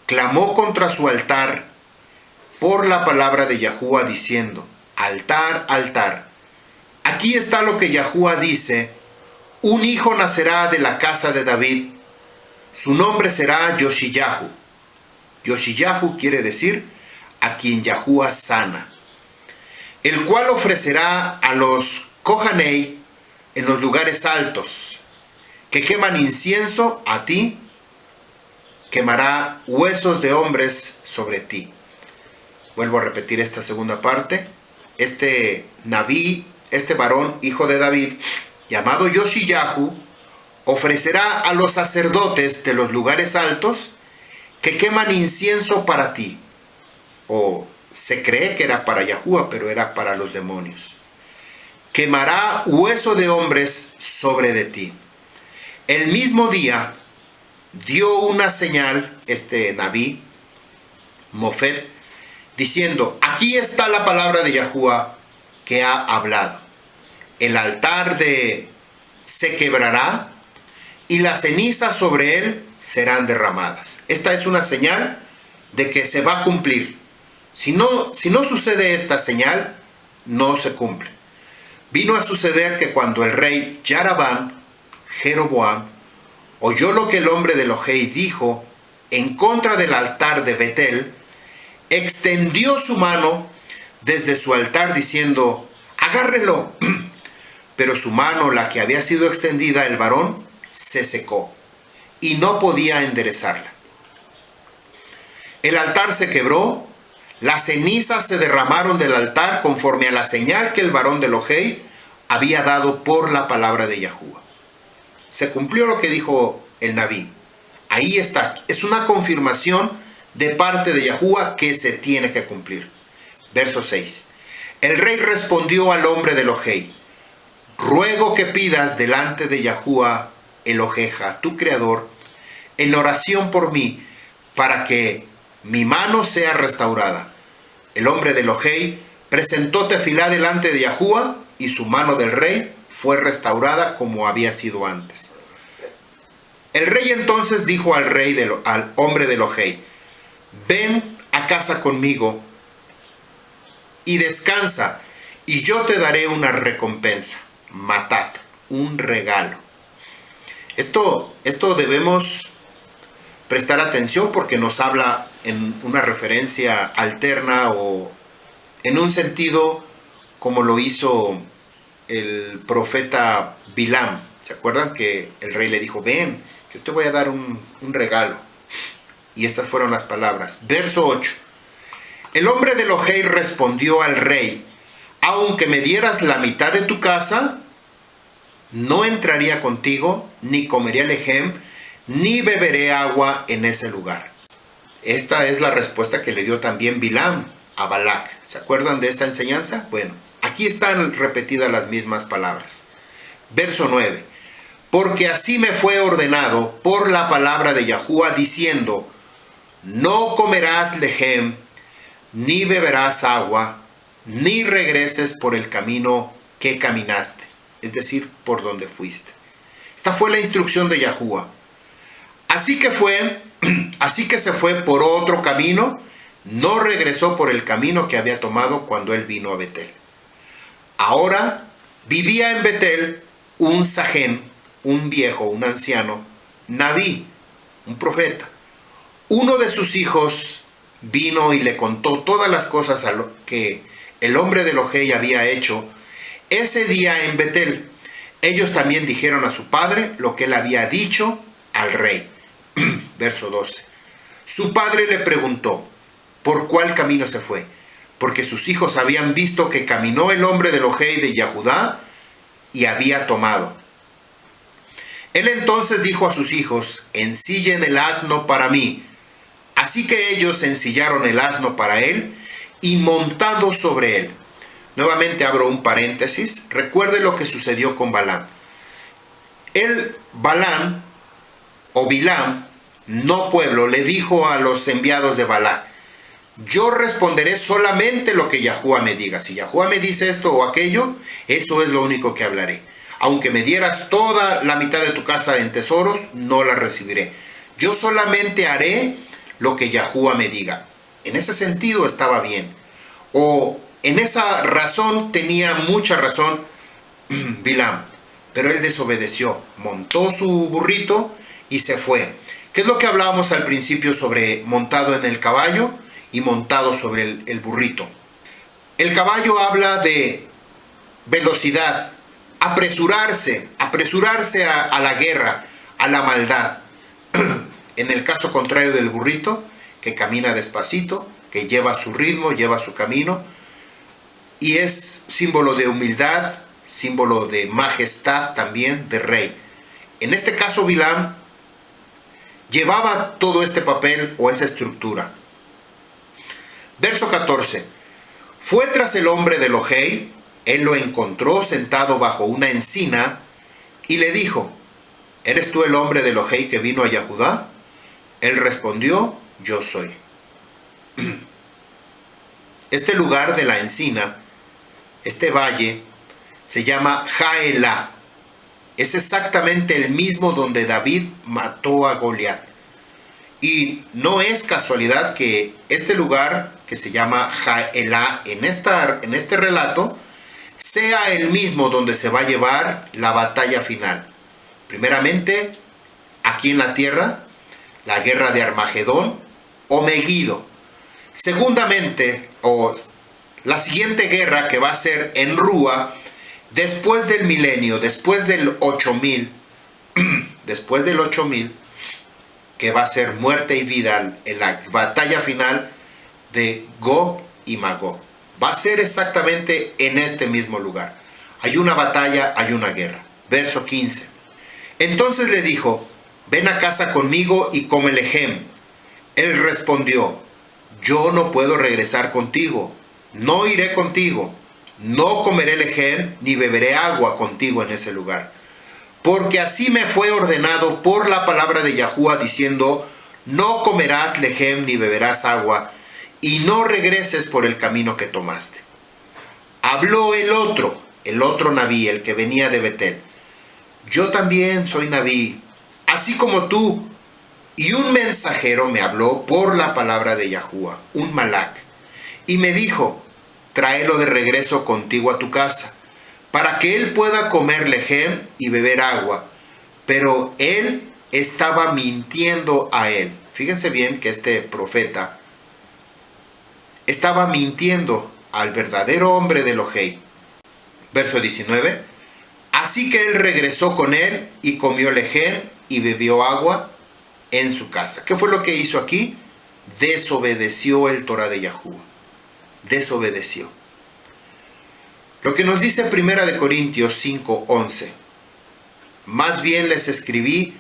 A: clamó contra su altar por la palabra de Yahuwah diciendo: altar, altar, aquí está lo que Yahuwah dice: un hijo nacerá de la casa de David, su nombre será Yoshiyahu. Yoshiyahu quiere decir a quien Yahuwah sana, el cual ofrecerá a los Kohanei en los lugares altos, que queman incienso a ti, quemará huesos de hombres sobre ti. Vuelvo a repetir esta segunda parte. Este Naví, este varón, hijo de David, llamado Yoshiyahu, ofrecerá a los sacerdotes de los lugares altos que queman incienso para ti. O se cree que era para Yahuwah, pero era para los demonios. Quemará hueso de hombres sobre de ti. El mismo día dio una señal, este Naví, Mofet, diciendo: aquí está la palabra de Yahuwah que ha hablado. El altar se quebrará y las cenizas sobre él serán derramadas. Esta es una señal de que se va a cumplir. Si no sucede esta señal, no se cumple. Vino a suceder que cuando el rey Yarabán, Jeroboam, oyó lo que el hombre de Elohei dijo en contra del altar de Betel, extendió su mano desde su altar diciendo: agárrelo. Pero su mano, la que había sido extendida el varón, se secó y no podía enderezarla. El altar se quebró, las cenizas se derramaron del altar conforme a la señal que el varón de Elohei había dado por la palabra de Yahuwah. Se cumplió lo que dijo el Nabí. Ahí está. Es una confirmación de parte de Yahuwah que se tiene que cumplir. Verso 6. El rey respondió al hombre de Elohei: ruego que pidas delante de Yahuwah Eloheja, tu creador, en oración por mí, para que mi mano sea restaurada. El hombre de Elohei presentó tefilá delante de Yahuwah, y su mano del rey fue restaurada como había sido antes. El rey entonces dijo al hombre de Elohei: ven a casa conmigo y descansa, y yo te daré una recompensa, matat, un regalo. Esto debemos prestar atención porque nos habla en una referencia alterna o en un sentido como lo hizo el profeta Bilam. ¿Se acuerdan que el rey le dijo: ven, yo te voy a dar un regalo? Y estas fueron las palabras. Verso 8. El hombre de Elohei respondió al rey: aunque me dieras la mitad de tu casa, no entraría contigo, ni comería lejem, ni beberé agua en ese lugar. Esta es la respuesta que le dio también Bilam a Balac. ¿Se acuerdan de esta enseñanza? Bueno, aquí están repetidas las mismas palabras. Verso 9. Porque así me fue ordenado por la palabra de Yahuwah, diciendo: no comerás lejem, ni beberás agua, ni regreses por el camino que caminaste, es decir, por donde fuiste. Esta fue la instrucción de Yahuwah. Así que se fue por otro camino, no regresó por el camino que había tomado cuando él vino a Betel. Ahora vivía en Betel un sajén, un viejo, un anciano, Nabí, un profeta. Uno de sus hijos vino y le contó todas las cosas que el hombre de Elohei había hecho ese día en Betel. Ellos también dijeron a su padre lo que él había dicho al rey. Verso 12. Su padre le preguntó: ¿por cuál camino se fue? Porque sus hijos habían visto que caminó el hombre de Elohei de Yahudá y había tomado. Él entonces dijo a sus hijos: ensillen el asno para mí. Así que ellos ensillaron el asno para él y montado sobre él. Nuevamente abro un paréntesis. Recuerde lo que sucedió con Balaam. Balaam o Bilam, no pueblo, le dijo a los enviados de Balac: yo responderé solamente lo que Yahuwah me diga. Si Yahuwah me dice esto o aquello, eso es lo único que hablaré. Aunque me dieras toda la mitad de tu casa en tesoros, no la recibiré. Yo solamente haré lo que Yahuwah me diga. En ese sentido estaba bien. O en esa razón tenía mucha razón Bilam. Pero él desobedeció. Montó su burrito y se fue. ¿Qué es lo que hablábamos al principio sobre montado en el caballo y montado sobre el burrito? El caballo habla de velocidad, apresurarse a la guerra, a la maldad. En el caso contrario del burrito, que camina despacito, que lleva su ritmo, lleva su camino, y es símbolo de humildad, símbolo de majestad también, de rey. En este caso Bilam llevaba todo este papel o esa estructura. Verso 14. Fue tras el hombre de Elohei, él lo encontró sentado bajo una encina y le dijo: ¿eres tú el hombre de Elohei que vino a Yahudá? Él respondió: yo soy. Este lugar de la encina, este valle, se llama Jaelá. Es exactamente el mismo donde David mató a Goliat. Y no es casualidad que este lugar, que se llama Jaelá, en este relato, sea el mismo donde se va a llevar la batalla final. Primeramente, aquí en la tierra, la guerra de Armagedón o Megido. Segundamente, la siguiente guerra, que va a ser en Rúa, después del milenio, después del 8000, después del 8000, que va a ser muerte y vida en la batalla final de Gog y Magog. Va a ser exactamente en este mismo lugar. Hay una batalla, hay una guerra. Verso 15. Entonces le dijo: ven a casa conmigo y come lejem. Él respondió: yo no puedo regresar contigo, no iré contigo, no comeré lejem ni beberé agua contigo en ese lugar. Porque así me fue ordenado por la palabra de Yahuwah, diciendo: no comerás lejem ni beberás agua, y no regreses por el camino que tomaste. Habló el otro Nabí, el que venía de Betel: yo también soy Nabí, así como tú. Y un mensajero me habló por la palabra de Yahuwah, un Malak, y me dijo: tráelo de regreso contigo a tu casa, para que él pueda comer lejem y beber agua. Pero él estaba mintiendo a él. Fíjense bien que este profeta estaba mintiendo al verdadero hombre de Elohei. Verso 19. Así que él regresó con él y comió lejem y bebió agua en su casa. ¿Qué fue lo que hizo aquí? Desobedeció el Torah de Yahuwah. Desobedeció. Lo que nos dice 1 Corintios 5:11. Más bien les escribí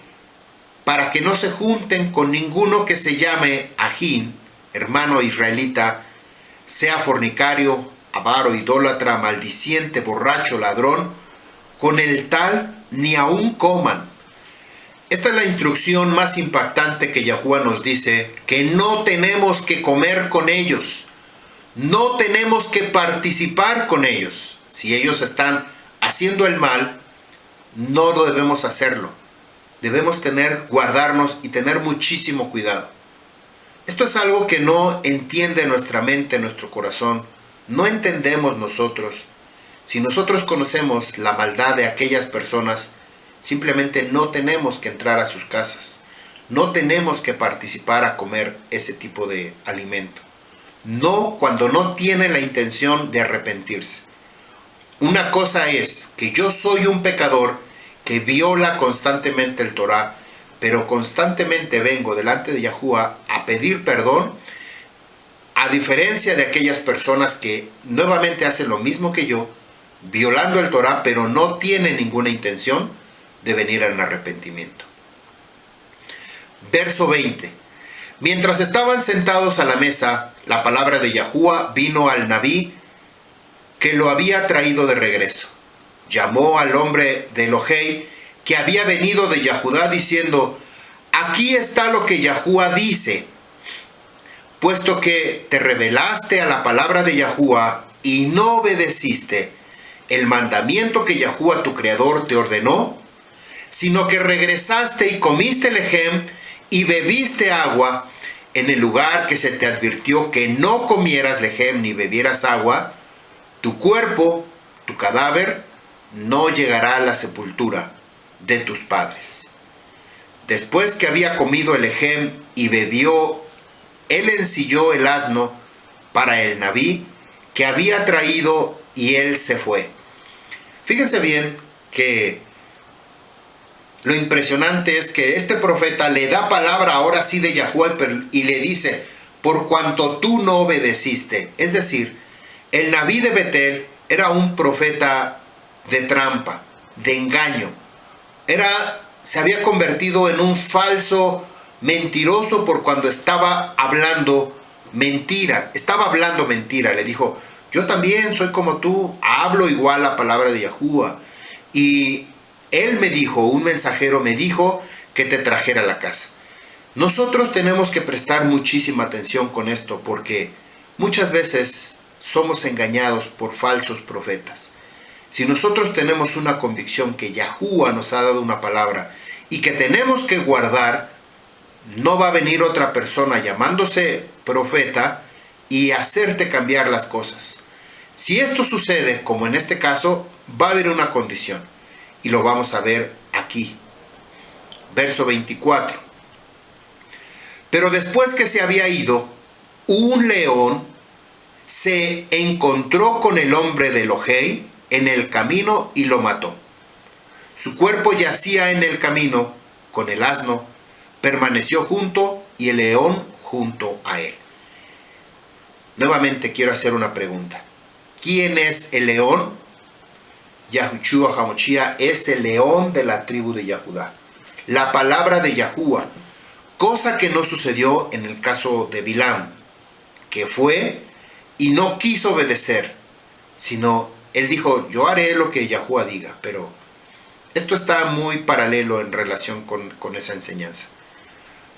A: para que no se junten con ninguno que se llame Ajín, hermano israelita, sea fornicario, avaro, idólatra, maldiciente, borracho, ladrón, con el tal ni aún coman. Esta es la instrucción más impactante que Yahuwah nos dice, que no tenemos que comer con ellos, no tenemos que participar con ellos. Si ellos están haciendo el mal, no lo debemos hacerlo. Debemos guardarnos y tener muchísimo cuidado. Esto es algo que no entiende nuestra mente, nuestro corazón. No entendemos nosotros. Si nosotros conocemos la maldad de aquellas personas, simplemente no tenemos que entrar a sus casas. No tenemos que participar a comer ese tipo de alimento. No cuando no tienen la intención de arrepentirse. Una cosa es que yo soy un pecador que viola constantemente el Torah, pero constantemente vengo delante de Yahuwah a pedir perdón, a diferencia de aquellas personas que nuevamente hacen lo mismo que yo, violando el Torah, pero no tienen ninguna intención de venir al arrepentimiento. Verso 20. Mientras estaban sentados a la mesa, la palabra de Yahuwah vino al Nabí que lo había traído de regreso. Llamó al hombre de Elohei que había venido de Yahudá, diciendo: aquí está lo que Yahuwah dice. Puesto que te rebelaste a la palabra de Yahuwah y no obedeciste el mandamiento que Yahuwah tu Creador te ordenó, sino que regresaste y comiste lejem y bebiste agua en el lugar que se te advirtió que no comieras lejem ni bebieras agua, tu cuerpo, tu cadáver, no llegará a la sepultura de tus padres. Después que había comido el lejem y bebió, él ensilló el asno para el Nabí que había traído y él se fue. Fíjense bien que lo impresionante es que este profeta le da palabra ahora sí de Yahuwah y le dice: por cuanto tú no obedeciste. Es decir, el Nabí de Betel era un profeta de trampa, de engaño. Se había convertido en un falso mentiroso por cuando estaba hablando mentira. Estaba hablando mentira. Le dijo: yo también soy como tú, hablo igual la palabra de Yahuwah. Y él me dijo, un mensajero me dijo que te trajera a la casa. Nosotros tenemos que prestar muchísima atención con esto, porque muchas veces somos engañados por falsos profetas. Si nosotros tenemos una convicción que Yahuwah nos ha dado una palabra y que tenemos que guardar, no va a venir otra persona llamándose profeta y hacerte cambiar las cosas. Si esto sucede, como en este caso, va a haber una condición. Y lo vamos a ver aquí. Verso 24. Pero después que se había ido, un león se encontró con el hombre de Elohei en el camino y lo mató. Su cuerpo yacía en el camino con el asno, permaneció junto y el león junto a él. Nuevamente quiero hacer una pregunta. ¿Quién es el león? Yahushua HaMashiach es el león de la tribu de Yahudá. La palabra de Yahuwah, cosa que no sucedió en el caso de Bilam, que fue y no quiso obedecer, sino él dijo, yo haré lo que Yahuwah diga, pero esto está muy paralelo en relación con esa enseñanza.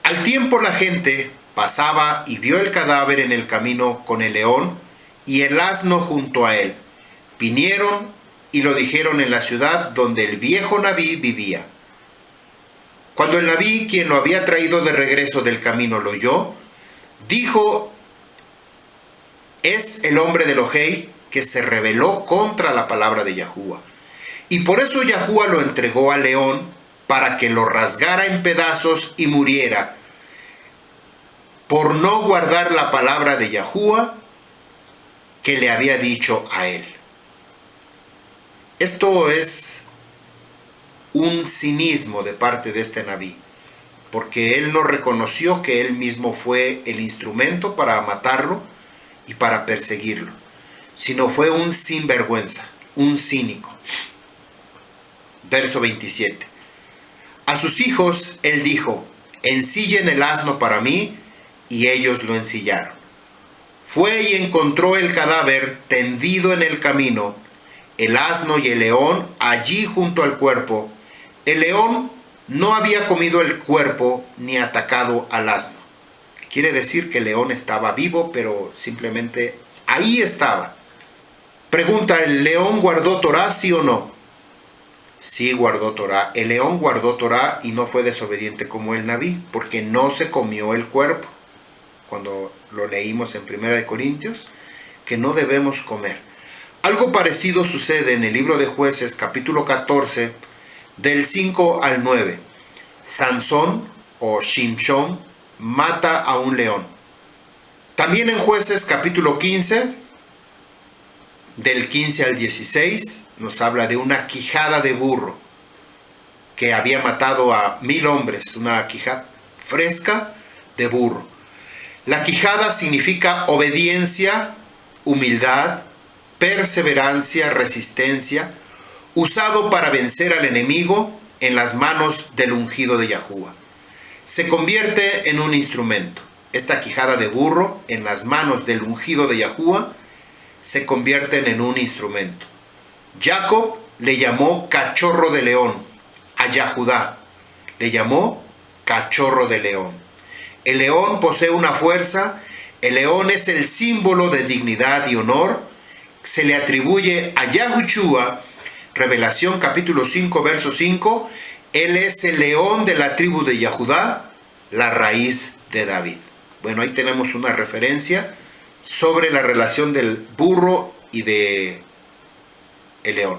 A: Al tiempo la gente pasaba y vio el cadáver en el camino con el león y el asno junto a él. Vinieron y lo dijeron en la ciudad donde el viejo Nabí vivía. Cuando el Nabí, quien lo había traído de regreso del camino, lo oyó, dijo, es el hombre de Elohei que se rebeló contra la palabra de Yahuwah. Y por eso Yahuwah lo entregó al león para que lo rasgara en pedazos y muriera, por no guardar la palabra de Yahuwah que le había dicho a él. Esto es un cinismo de parte de este Nabí, porque él no reconoció que él mismo fue el instrumento para matarlo y para perseguirlo, sino fue un sinvergüenza, un cínico. Verso 27. A sus hijos él dijo, ensillen el asno para mí, y ellos lo ensillaron. Fue y encontró el cadáver tendido en el camino, el asno y el león allí junto al cuerpo. El león no había comido el cuerpo ni atacado al asno. Quiere decir que el león estaba vivo, pero simplemente ahí estaba. Pregunta, ¿el león guardó Torá, sí o no? Sí, guardó Torá. El león guardó Torá y no fue desobediente como el Nabí, porque no se comió el cuerpo. Cuando lo leímos en 1 Corintios, que no debemos comer. Algo parecido sucede en el libro de Jueces, capítulo 14, del 5 al 9. Sansón o Shimshón mata a un león. También en Jueces, capítulo 15, del 15 al 16, nos habla de una quijada de burro que había matado a 1000 hombres, una quijada fresca de burro. La quijada significa obediencia, humildad, perseverancia, resistencia, usado para vencer al enemigo en las manos del ungido de Yahuwah. Se convierte en un instrumento. Esta quijada de burro en las manos del ungido de Yahuwah se convierten en un instrumento. Jacob le llamó cachorro de león, a Yahudá le llamó cachorro de león. El león posee una fuerza, el león es el símbolo de dignidad y honor, se le atribuye a Yahushua, Revelación capítulo 5, verso 5, él es el león de la tribu de Yahudá, la raíz de David. Bueno, ahí tenemos una referencia sobre la relación del burro y de el león.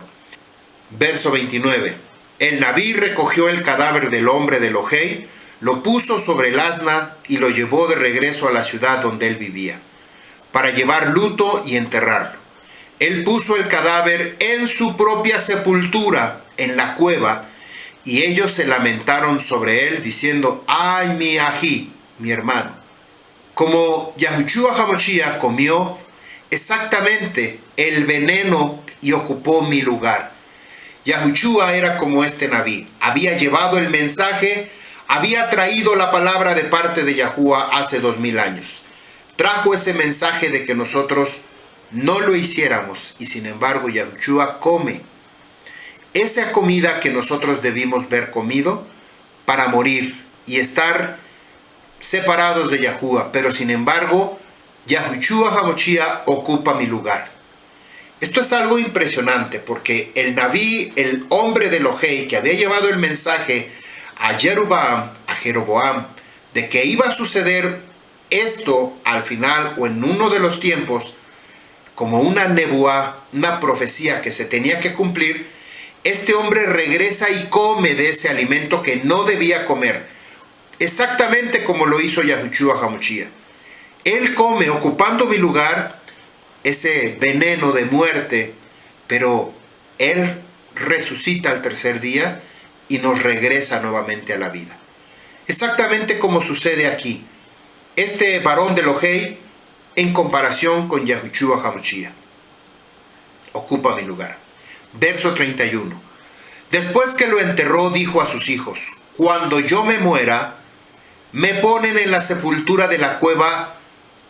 A: Verso 29. El Nabí recogió el cadáver del hombre de Elohei, lo puso sobre el asna y lo llevó de regreso a la ciudad donde él vivía, para llevar luto y enterrarlo. Él puso el cadáver en su propia sepultura, en la cueva, y ellos se lamentaron sobre él, diciendo, ¡ay, mi ají, mi hermano! Como Yahushua HaMashiach comió exactamente el veneno y ocupó mi lugar. Yahushua era como este Nabí, había llevado el mensaje, había traído la palabra de parte de Yahuwah hace 2000 años. Trajo ese mensaje de que nosotros no lo hiciéramos y sin embargo Yahushua come. Esa comida que nosotros debimos ver comido para morir y estar separados de Yahuwah, pero sin embargo Yahushua HaMashiach ocupa mi lugar. Esto es algo impresionante porque el Nabí, el hombre de Elohei que había llevado el mensaje a Jeroboam, de que iba a suceder esto al final o en uno de los tiempos, como una nebuá, una profecía que se tenía que cumplir, este hombre regresa y come de ese alimento que no debía comer, exactamente como lo hizo Yahushua HaMashiach. Él come, ocupando mi lugar, ese veneno de muerte, pero él resucita al tercer día y nos regresa nuevamente a la vida. Exactamente como sucede aquí. Este varón de Elohei, en comparación con Yahushua HaMashiach, ocupa mi lugar. Verso 31. Después que lo enterró, dijo a sus hijos: cuando yo me muera, me ponen en la sepultura de la cueva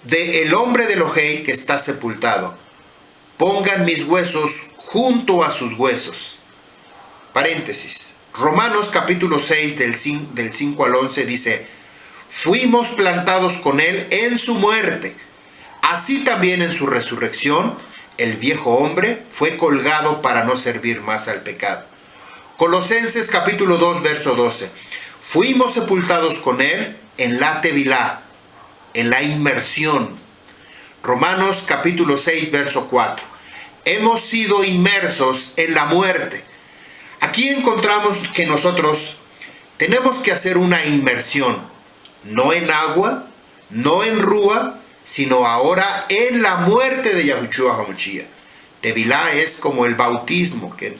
A: del hombre de Lojei que está sepultado. Pongan mis huesos junto a sus huesos. Paréntesis. Romanos capítulo 6 del 5 al 11 dice: fuimos plantados con él en su muerte, así también en su resurrección. El viejo hombre fue colgado para no servir más al pecado. Colosenses capítulo 2 verso 12. Fuimos sepultados con él en la tevilá, en la inmersión. Romanos capítulo 6 verso 4. Hemos sido inmersos en la muerte. Aquí encontramos que nosotros tenemos que hacer una inmersión, no en agua, no en rúa, sino ahora en la muerte de Yahushua HaMashiach. Tevilá es como el bautismo, que,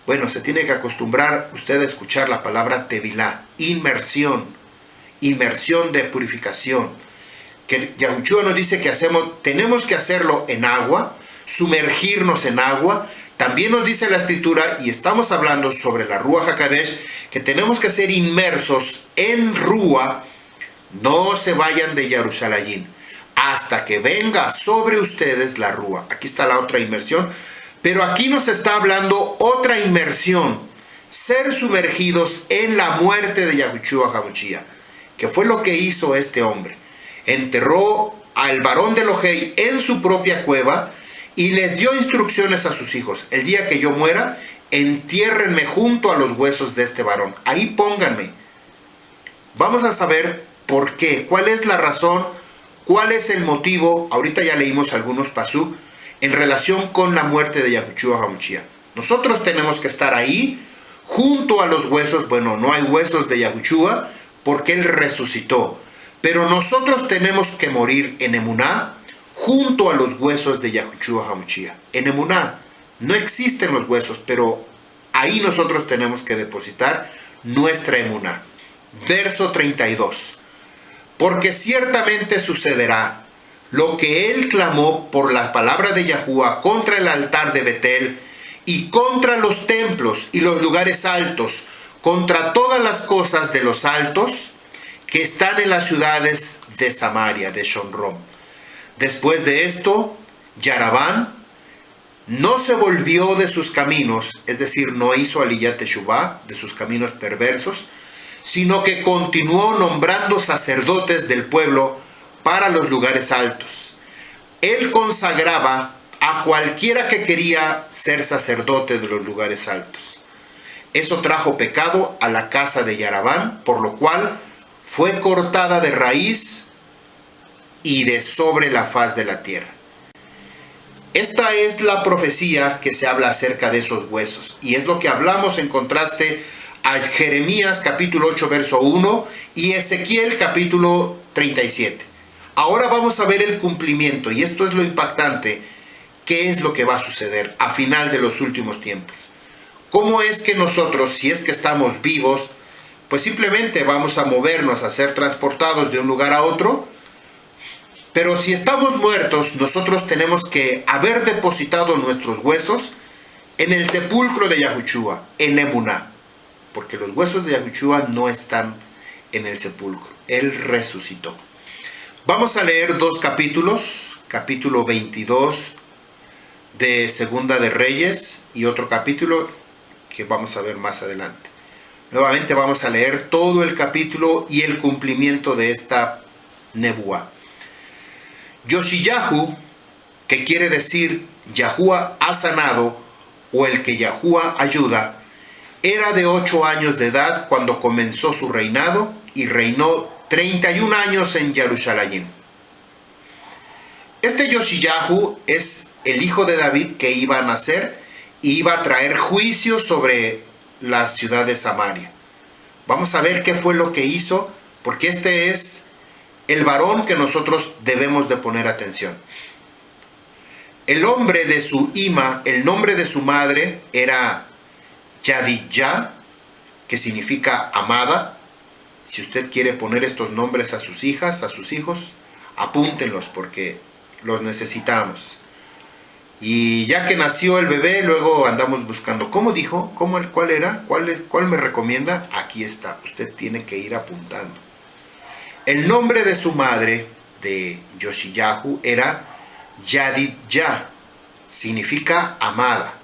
A: bueno, se tiene que acostumbrar usted a escuchar la palabra tevilá, inmersión de purificación. Que Yahushua nos dice que tenemos que hacerlo en agua, sumergirnos en agua. También nos dice la escritura, y estamos hablando sobre la Ruach HaKadosh, que tenemos que ser inmersos en Rúa. No se vayan de Jerusalén hasta que venga sobre ustedes la Rúa. Aquí está la otra inmersión, pero aquí nos está hablando otra inmersión: ser sumergidos en la muerte de Yahushua HaMashiach, que fue lo que hizo este hombre. Enterró al varón de Lojei en su propia cueva y les dio instrucciones a sus hijos: el día que yo muera, entiérrenme junto a los huesos de este varón. Ahí pónganme. Vamos a saber ¿por qué? ¿Cuál es la razón? ¿Cuál es el motivo? Ahorita ya leímos algunos pasú en relación con la muerte de Yahushua HaMashiach. Nosotros tenemos que estar ahí junto a los huesos. Bueno, no hay huesos de Yahushua porque él resucitó, pero nosotros tenemos que morir en emuná junto a los huesos de Yahushua HaMashiach. En emuná no existen los huesos, pero ahí nosotros tenemos que depositar nuestra emuná. Verso 32. Porque ciertamente sucederá lo que él clamó por la palabra de Yahuwah contra el altar de Betel y contra los templos y los lugares altos, contra todas las cosas de los altos que están en las ciudades de Samaria, de Shonrom. Después de esto, Yarabán no se volvió de sus caminos, es decir, no hizo aliyat teshuvah, de sus caminos perversos, sino que continuó nombrando sacerdotes del pueblo para los lugares altos. Él consagraba a cualquiera que quería ser sacerdote de los lugares altos. Eso trajo pecado a la casa de Yarabán, por lo cual fue cortada de raíz y de sobre la faz de la tierra. Esta es la profecía que se habla acerca de esos huesos, y es lo que hablamos en contraste a Jeremías capítulo 8 verso 1 y Ezequiel capítulo 37. Ahora vamos a ver el cumplimiento, y esto es lo impactante. ¿Qué es lo que va a suceder a final de los últimos tiempos? ¿Cómo es que nosotros, si es que estamos vivos, pues simplemente vamos a movernos, a ser transportados de un lugar a otro? Pero si estamos muertos, nosotros tenemos que haber depositado nuestros huesos en el sepulcro de Yahushua, en emuná. Porque los huesos de Yahushua no están en el sepulcro. Él resucitó. Vamos a leer dos capítulos. Capítulo 22 de Segunda de Reyes y otro capítulo que vamos a ver más adelante. Nuevamente vamos a leer todo el capítulo y el cumplimiento de esta nebuá. Yoshiyahu, que quiere decir Yahuwah ha sanado o el que Yahuwah ayuda, era de 8 años de edad cuando comenzó su reinado y reinó 31 años en Jerusalén. Este Yoshiyahu es el hijo de David que iba a nacer y iba a traer juicio sobre la ciudad de Samaria. Vamos a ver qué fue lo que hizo, porque este es el varón que nosotros debemos de poner atención. El nombre de su ima, el nombre de su madre era Yadiyah, que significa amada. Si usted quiere poner estos nombres a sus hijas, a sus hijos, apúntenlos porque los necesitamos. Y ya que nació el bebé, luego andamos buscando. ¿Cómo dijo? ¿Cuál era? ¿Cuál me recomienda? Aquí está. Usted tiene que ir apuntando. El nombre de su madre, de Yoshiyahu, era Yadidya. Significa amada.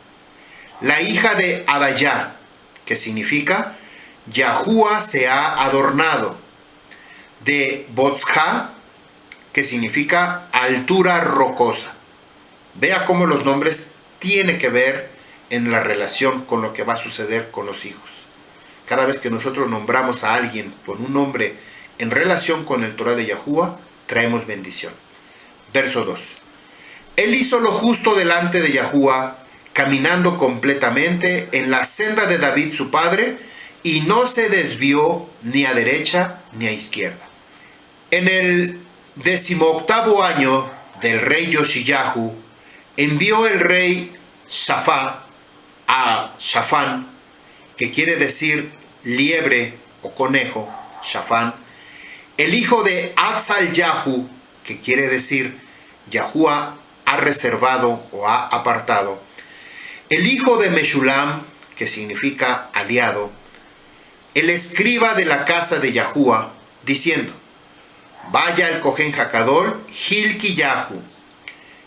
A: La hija de Adayá, que significa Yahuwah se ha adornado. De Botzha, que significa altura rocosa. Vea cómo los nombres tienen que ver en la relación con lo que va a suceder con los hijos. Cada vez que nosotros nombramos a alguien con un nombre en relación con el Torah de Yahuwah, traemos bendición. Verso 2. Él hizo lo justo delante de Yahuwah, caminando completamente en la senda de David su padre, y no se desvió ni a derecha ni a izquierda. En el 18º año del rey Yoshiyahu, envió el rey Shafá a Shafán, que quiere decir liebre o conejo, Shafán, el hijo de Atzal-Yahu, que quiere decir Yahuwah ha reservado o ha apartado, el hijo de Meshulam, que significa aliado, el escriba de la casa de Yahuwah, diciendo: vaya el Cohen Hakadol Hilkiyahu,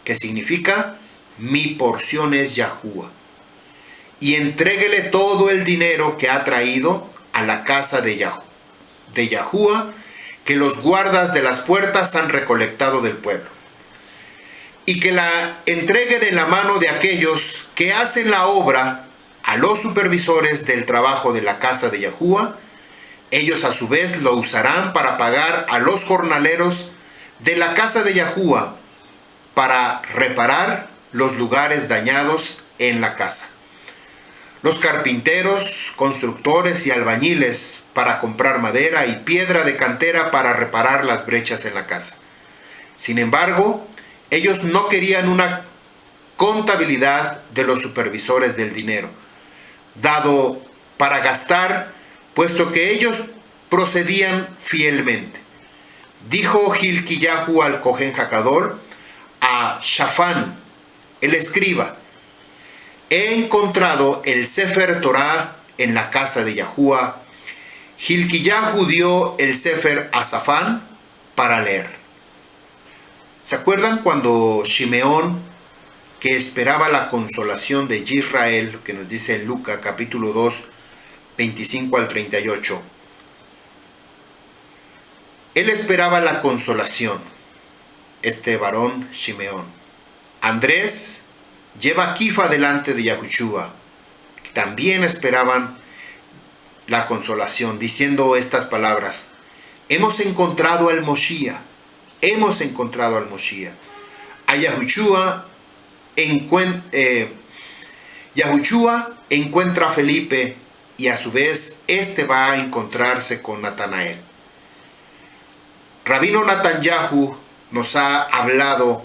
A: que significa mi porción es Yahuwah, y entréguele todo el dinero que ha traído a la casa de Yahuwah, que los guardas de las puertas han recolectado del pueblo, y que la entreguen en la mano de aquellos que hacen la obra a los supervisores del trabajo de la casa de Yahuwah. Ellos a su vez lo usarán para pagar a los jornaleros de la casa de Yahuwah para reparar los lugares dañados en la casa. Los carpinteros, constructores y albañiles para comprar madera y piedra de cantera para reparar las brechas en la casa. Sin embargo, ellos no querían una contabilidad de los supervisores del dinero, dado para gastar, puesto que ellos procedían fielmente. Dijo Hilkiyahu al Cohen Hakadol, a Shafán, el escriba: he encontrado el Sefer Torah en la casa de Yahuwah. Hilkiyahu dio el Sefer a Shafán para leer. ¿Se acuerdan cuando Shimeón, que esperaba la consolación de Israel, que nos dice en Lucas capítulo 2, 25 al 38, él esperaba la consolación, este varón Shimeón? Andrés lleva Kifa delante de Yahushua, que también esperaban la consolación, diciendo estas palabras: hemos encontrado al Moshiach, hemos encontrado al Moshiach. A Yahushua encuentra a Felipe, y a su vez este va a encontrarse con Natanael. Rabino Netanyahu nos ha hablado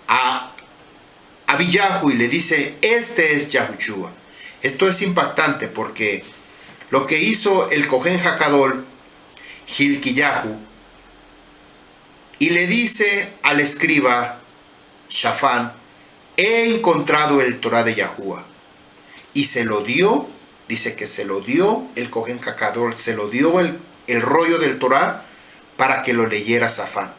A: a Abiyahu y le dice: este es Yahushua. Esto es impactante porque lo que hizo el Cohen Hakadol Hilkiyahu, y le dice al escriba Shafán: he encontrado el Torah de Yahuwah, y se lo dio. Dice que se lo dio el Cohen Hakadol, se lo dio el rollo del Torah para que lo leyera Shafán.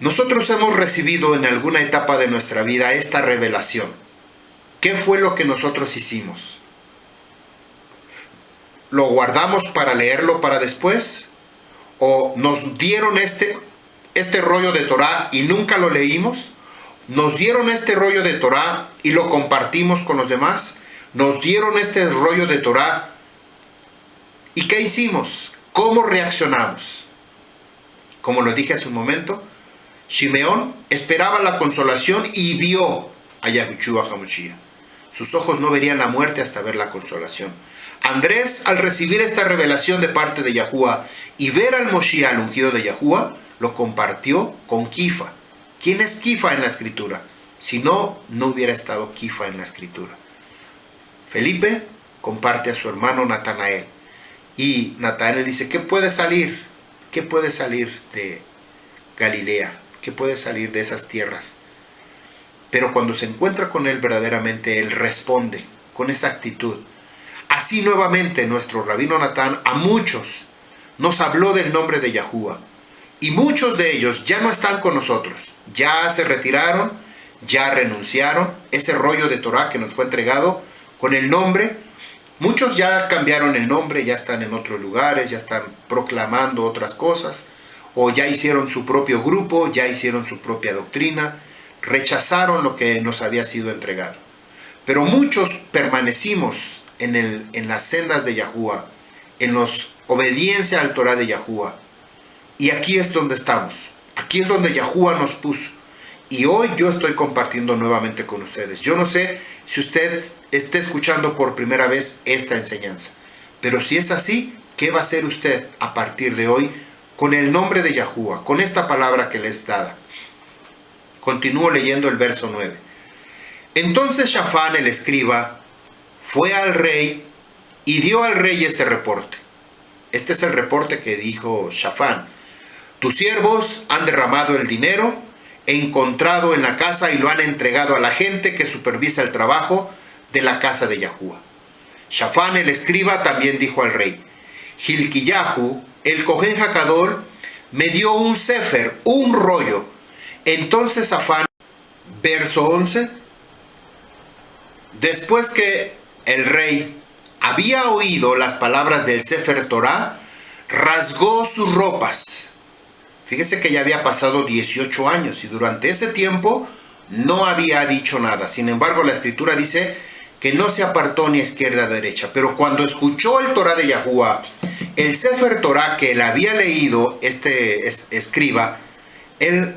A: Nosotros hemos recibido en alguna etapa de nuestra vida esta revelación. ¿Qué fue lo que nosotros hicimos? ¿Lo guardamos para leerlo para después? ¿O nos dieron este rollo de Torah y nunca lo leímos? ¿Nos dieron este rollo de Torah y lo compartimos con los demás? ¿Nos dieron este rollo de Torah y qué hicimos? ¿Cómo reaccionamos? Como lo dije hace un momento, Shimeón esperaba la consolación y vio a Yahushua HaMashiach. Sus ojos no verían la muerte hasta ver la consolación. Andrés, al recibir esta revelación de parte de Yahuwah y ver al Moshiach, al ungido de Yahuwah, lo compartió con Kifa. ¿Quién es Kifa en la escritura? Si no, no hubiera estado Kifa en la escritura. Felipe comparte a su hermano Natanael. Y Natanael dice: ¿qué puede salir? ¿Qué puede salir de Galilea? ¿Qué puede salir de esas tierras? pero cuando se encuentra con él verdaderamente, él responde con esa actitud. Así nuevamente nuestro rabino Natán a muchos nos habló del nombre de Yahuwah, y muchos de ellos ya no están con nosotros, ya se retiraron, ya renunciaron. Ese rollo de Torah que nos fue entregado con el nombre, muchos ya cambiaron el nombre, ya están en otros lugares, ya están proclamando otras cosas, o ya hicieron su propio grupo, ya hicieron su propia doctrina, rechazaron lo que nos había sido entregado. Pero muchos permanecimos en las sendas de Yahuwah, en la obediencia al Torah de Yahuwah. Y aquí es donde estamos, aquí es donde Yahuwah nos puso. Y hoy yo estoy compartiendo nuevamente con ustedes. Yo no sé si usted está escuchando por primera vez esta enseñanza, pero si es así, ¿qué va a hacer usted a partir de hoy con el nombre de Yahuwah, con esta palabra que le es dada? Continúo leyendo el verso 9. Entonces Shafán el escriba fue al rey y dio al rey este reporte. Este es el reporte que dijo Shafán. Tus siervos han derramado el dinero encontrado en la casa y lo han entregado a la gente que supervisa el trabajo de la casa de Yahuwah. Shafán el escriba también dijo al rey, Hilkiyahu, el Cohen Hakadol, me dio un sefer, un rollo. Entonces Shafán, verso 11, después que el rey había oído las palabras del sefer Torah, rasgó sus ropas. Fíjese que ya había pasado 18 años y durante ese tiempo no había dicho nada. Sin embargo, la escritura dice que no se apartó ni a izquierda ni a derecha. Pero cuando escuchó el Torah de Yahuwah, el Sefer Torah que él había leído, este escriba, él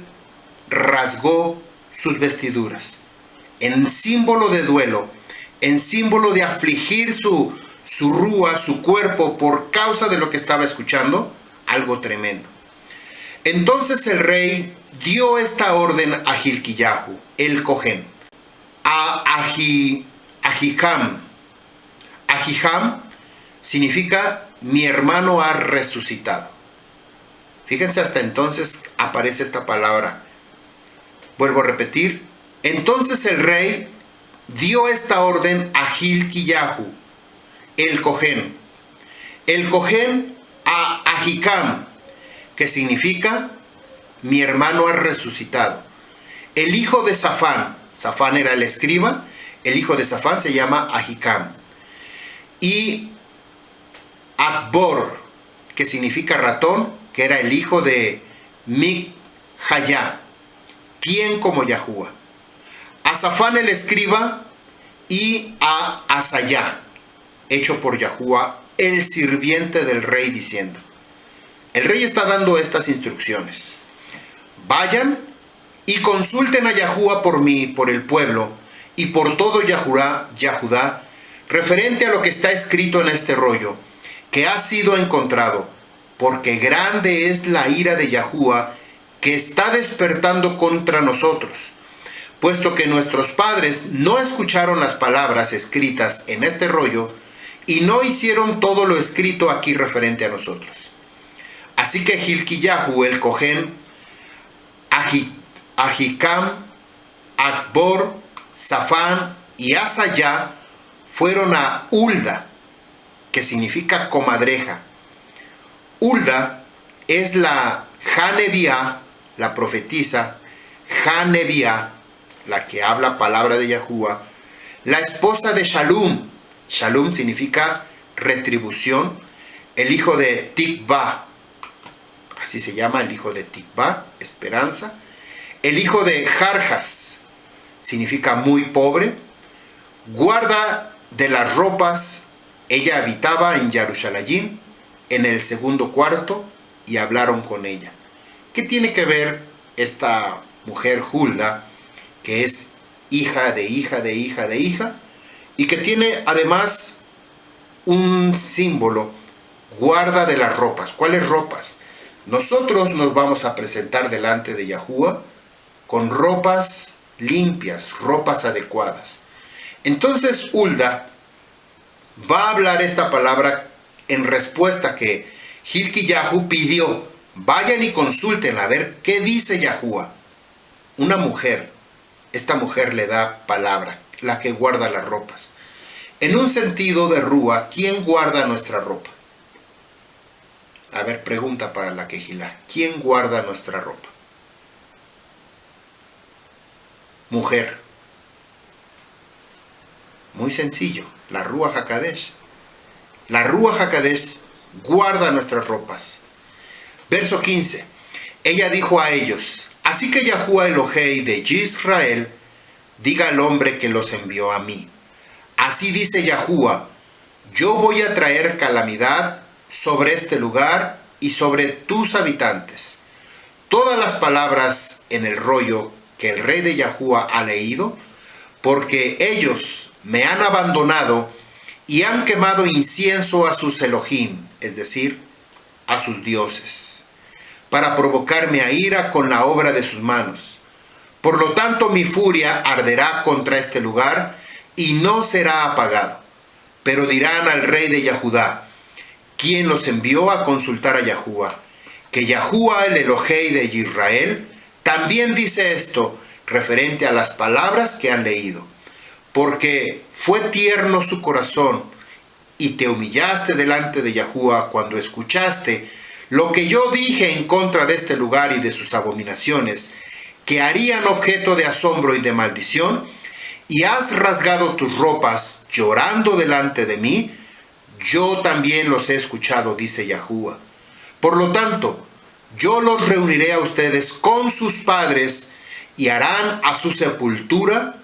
A: rasgó sus vestiduras en símbolo de duelo, en símbolo de afligir su rúa, su cuerpo, por causa de lo que estaba escuchando, algo tremendo. Entonces el rey dio esta orden a Hilkiyahu, el Cohen, a Ahikam. Ahikam significa mi hermano ha resucitado. Fíjense, hasta entonces aparece esta palabra. Vuelvo a repetir. Entonces el rey dio esta orden a Hilkiyahu, el Cohen. El Cohen a Ahikam, que significa mi hermano ha resucitado. El hijo de Safán, Safán era el escriba, el hijo de Safán se llama Ahikam. Y Akbor, que significa ratón, que era el hijo de Mikhayá, quien como Yahuwah. A Safán el escriba y a Asayá, hecho por Yahuwah, el sirviente del rey, diciendo, el rey está dando estas instrucciones. Vayan y consulten a Yahuwah por mí, por el pueblo, y por todo Yahudá, referente a lo que está escrito en este rollo, que ha sido encontrado, porque grande es la ira de Yahuwah, que está despertando contra nosotros, puesto que nuestros padres no escucharon las palabras escritas en este rollo, y no hicieron todo lo escrito aquí referente a nosotros. Así que Hilkiyahu, el Cohen, Ahikam, Akbor, Safán y Asayá fueron a Hulda, que significa comadreja. Hulda es la Janebiá, la profetisa, Janebiá, la que habla palabra de Yahuwah, la esposa de Shalum. Shalum significa retribución, el hijo de Tikvah, así se llama el hijo de Tikvah, esperanza. El hijo de Jarjas significa muy pobre. Guarda de las ropas, ella habitaba en Jerusalén, en el segundo cuarto, y hablaron con ella. ¿Qué tiene que ver esta mujer Hulda, que es hija de hija de hija de hija, y que tiene además un símbolo, guarda de las ropas? ¿Cuáles ropas? Nosotros nos vamos a presentar delante de Yahuwah con ropas limpias, ropas adecuadas. Entonces Hulda va a hablar esta palabra en respuesta que Hilkiyahu pidió. Vayan y consulten a ver qué dice Yahuwah. Una mujer esta mujer le da palabra, la que guarda las ropas. En un sentido de rúa, ¿quién guarda nuestra ropa? A ver, pregunta para la quejilá. ¿Quién guarda nuestra ropa? Mujer. Muy sencillo, la Ruach HaKodesh. La Ruach HaKodesh guarda nuestras ropas. Verso 15. Ella dijo a ellos: así que Yahuwah Elohei de Israel diga al hombre que los envió a mí. Así dice Yahuwah: yo voy a traer calamidad sobre este lugar y sobre tus habitantes. Todas las palabras en el rollo que el rey de Yahuwah ha leído, porque ellos me han abandonado y han quemado incienso a sus Elohim, es decir, a sus dioses, para provocarme a ira con la obra de sus manos. Por lo tanto, mi furia arderá contra este lugar y no será apagado. Pero dirán al rey de Yahudá, quien los envió a consultar a Yahuwah, que Yahuwah el Elohei de Israel también dice esto referente a las palabras que han leído. Porque fue tierno su corazón y te humillaste delante de Yahuwah cuando escuchaste lo que yo dije en contra de este lugar y de sus abominaciones, que harían objeto de asombro y de maldición, y has rasgado tus ropas llorando delante de mí, yo también los he escuchado, dice Yahuwah. Por lo tanto, yo los reuniré a ustedes con sus padres y harán a su sepultura,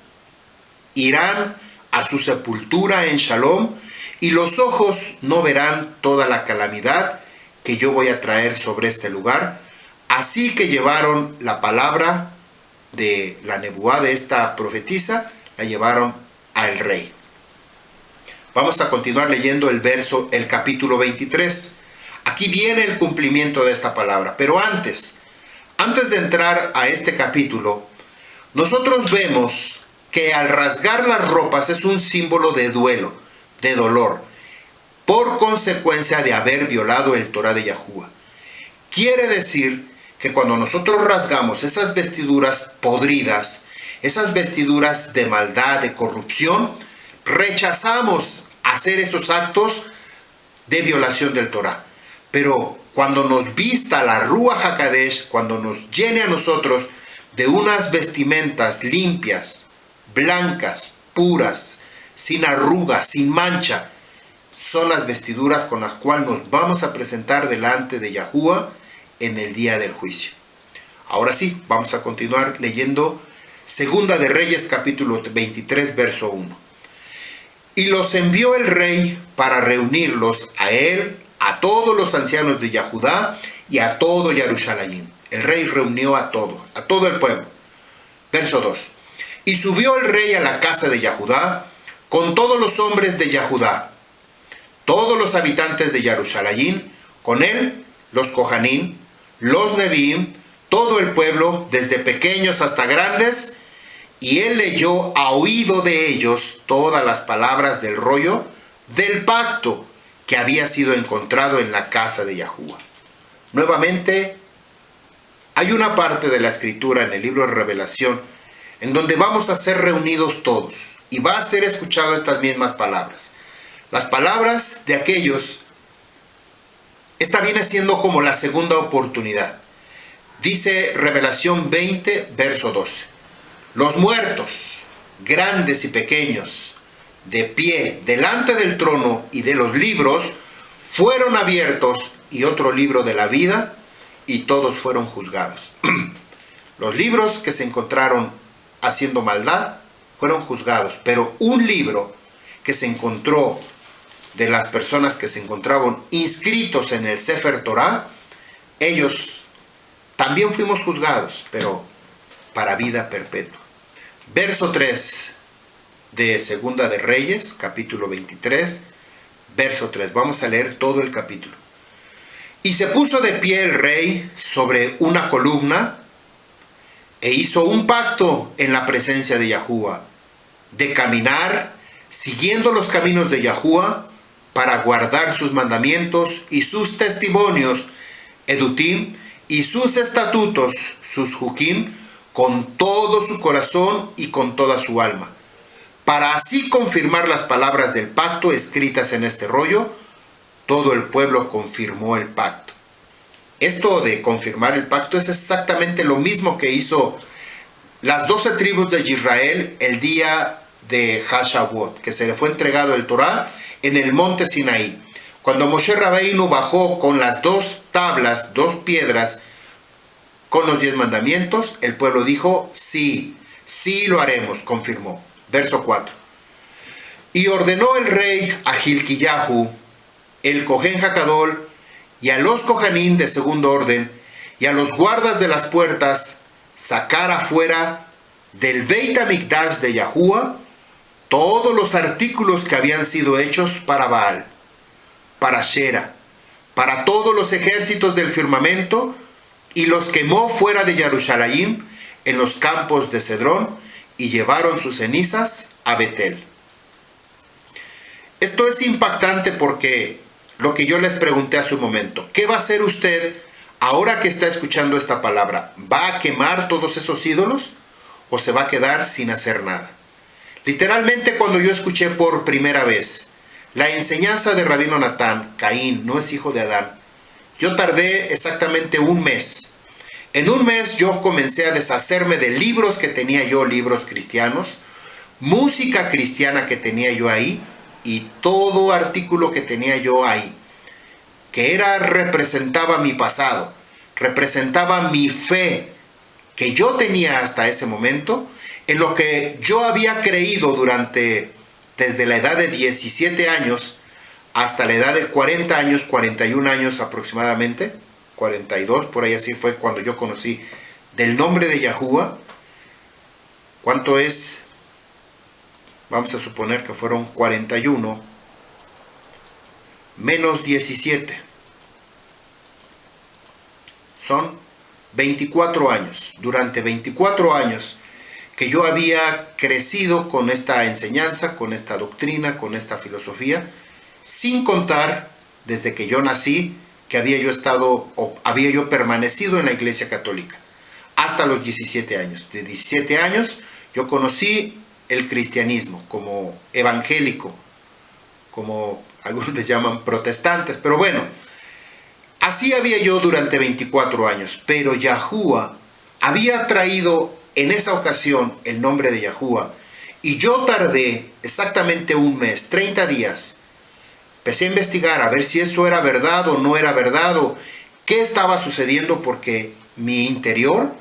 A: irán a su sepultura en Shalom, y los ojos no verán toda la calamidad que yo voy a traer sobre este lugar. Así que llevaron la palabra de la nebuá de esta profetisa, la llevaron al rey. Vamos a continuar leyendo el capítulo 23. Aquí viene el cumplimiento de esta palabra. Pero antes de entrar a este capítulo, nosotros vemos que al rasgar las ropas es un símbolo de duelo, de dolor, por consecuencia de haber violado el Torah de Yahuwah. Quiere decir que cuando nosotros rasgamos esas vestiduras podridas, esas vestiduras de maldad, de corrupción, rechazamos hacer esos actos de violación del Torah. Pero cuando nos vista la Ruach HaKodesh, cuando nos llene a nosotros de unas vestimentas limpias, blancas, puras, sin arrugas, sin mancha, son las vestiduras con las cuales nos vamos a presentar delante de Yahuwah en el día del juicio. Ahora sí, vamos a continuar leyendo Segunda de Reyes, capítulo 23, verso 1. Y los envió el rey para reunirlos a él, a todos los ancianos de Yahudá y a todo Jerusalén. El rey reunió a todo el pueblo. Verso 2. Y subió el rey a la casa de Yahudá con todos los hombres de Yahudá, todos los habitantes de Jerusalén, con él los Kohanim, los Neviim, todo el pueblo, desde pequeños hasta grandes, y él leyó a oído de ellos todas las palabras del rollo del pacto que había sido encontrado en la casa de Yahuwah. Nuevamente, hay una parte de la escritura en el libro de Revelación en donde vamos a ser reunidos todos y va a ser escuchado estas mismas palabras. Las palabras de aquellos, esta viene siendo como la segunda oportunidad. Dice Revelación 20, verso 12. Los muertos, grandes y pequeños, de pie delante del trono y de los libros, fueron abiertos, y otro libro de la vida, y todos fueron juzgados. Los libros que se encontraron haciendo maldad fueron juzgados, pero un libro que se encontró de las personas que se encontraban inscritos en el Sefer Torah, ellos también fuimos juzgados, pero para vida perpetua. Verso 3 de Segunda de Reyes, capítulo 23, verso 3. Vamos a leer todo el capítulo. Y se puso de pie el rey sobre una columna e hizo un pacto en la presencia de Yahuwah, de caminar siguiendo los caminos de Yahuwah para guardar sus mandamientos y sus testimonios, edutim, y sus estatutos, sus jukim, con todo su corazón y con toda su alma, para así confirmar las palabras del pacto escritas en este rollo. Todo el pueblo confirmó el pacto. Esto de confirmar el pacto es exactamente lo mismo que hizo las 12 tribus de Israel el día de Hashavuot, que se le fue entregado el Torá en el monte Sinaí. Cuando Moshe Rabbeinu bajó con las 2 tablas, 2 piedras, con los 10 mandamientos, el pueblo dijo, sí, sí lo haremos, confirmó. Verso 4. Y ordenó el rey a Hilkiyahu, el Cohen Hakadol, y a los Kohanim de segundo orden, y a los guardas de las puertas, sacar afuera del Beit HaMikdash de Yahuwah todos los artículos que habían sido hechos para Baal, para Shera, para todos los ejércitos del firmamento, y los quemó fuera de Jerusalén en los campos de Cedrón, y llevaron sus cenizas a Betel. Esto es impactante porque lo que yo les pregunté hace un momento, ¿qué va a hacer usted ahora que está escuchando esta palabra? ¿Va a quemar todos esos ídolos o se va a quedar sin hacer nada? Literalmente, cuando yo escuché por primera vez la enseñanza de Rabino Natán, Caín no es hijo de Adán, yo tardé exactamente un mes. En un mes yo comencé a deshacerme de libros que tenía yo, libros cristianos, música cristiana que tenía yo ahí, y todo artículo que tenía yo ahí, que representaba mi pasado, representaba mi fe que yo tenía hasta ese momento, en lo que yo había creído desde la edad de 17 años hasta la edad de 40 años, 41 años aproximadamente, 42, por ahí así fue cuando yo conocí del nombre de Yahuwah. ¿Cuánto es? Vamos a suponer que fueron 41 menos 17. Son 24 años. Durante 24 años que yo había crecido con esta enseñanza, con esta doctrina, con esta filosofía, sin contar desde que yo nací que había yo permanecido en la Iglesia Católica hasta los 17 años. De 17 años yo conocí el cristianismo como evangélico, como algunos les llaman protestantes, pero bueno, así había yo durante 24 años, pero Yahuwah había traído en esa ocasión el nombre de Yahuwah, y yo tardé exactamente un mes, 30 días, empecé a investigar a ver si eso era verdad o no era verdad, o qué estaba sucediendo, porque mi interior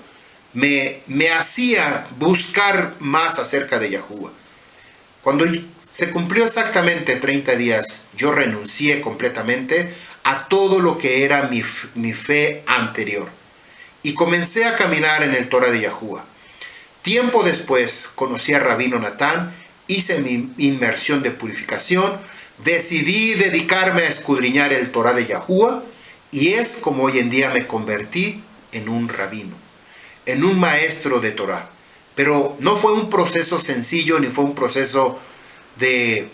A: me hacía buscar más acerca de Yahuwah. Cuando se cumplió exactamente 30 días, yo renuncié completamente a todo lo que era mi fe anterior y comencé a caminar en el Torah de Yahuwah. Tiempo después conocí a Rabino Natán, hice mi inmersión de purificación, decidí dedicarme a escudriñar el Torah de Yahuwah, y es como hoy en día me convertí en un rabino, en un maestro de Torah. Pero no fue un proceso sencillo, ni fue un proceso de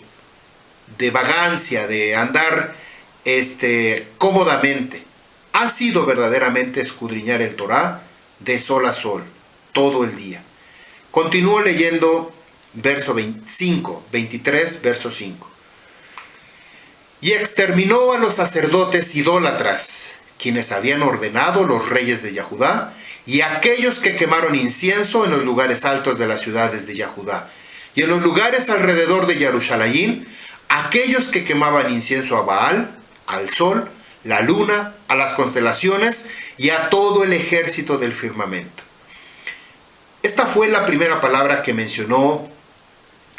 A: vagancia, de andar cómodamente. Ha sido verdaderamente escudriñar el Torah de sol a sol, todo el día. Continúo leyendo verso 25, 23, verso 5. Y exterminó a los sacerdotes idólatras, quienes habían ordenado los reyes de Yahudá, y aquellos que quemaron incienso en los lugares altos de las ciudades de Yahudá, y en los lugares alrededor de Jerusalén, aquellos que quemaban incienso a Baal, al sol, la luna, a las constelaciones y a todo el ejército del firmamento. Esta fue la primera palabra que mencionó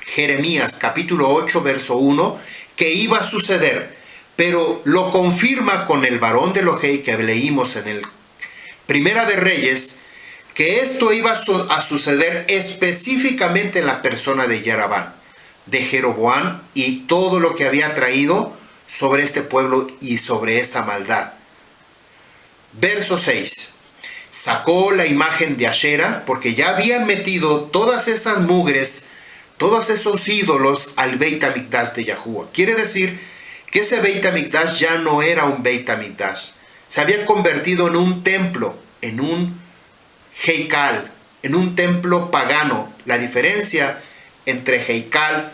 A: Jeremías, capítulo 8, verso 1, que iba a suceder, pero lo confirma con el varón de Elohei que leímos en el Primera de Reyes, que esto iba a suceder específicamente en la persona de Yerabán, de Jeroboam, y todo lo que había traído sobre este pueblo y sobre esta maldad. Verso 6. Sacó la imagen de Ashera, porque ya habían metido todas esas mugres, todos esos ídolos al Beit HaMikdash de Yahuwah. Quiere decir que ese Beit HaMikdash ya no era un Beit HaMikdash. Se había convertido en un templo, en un Heikal, en un templo pagano. La diferencia entre Heikal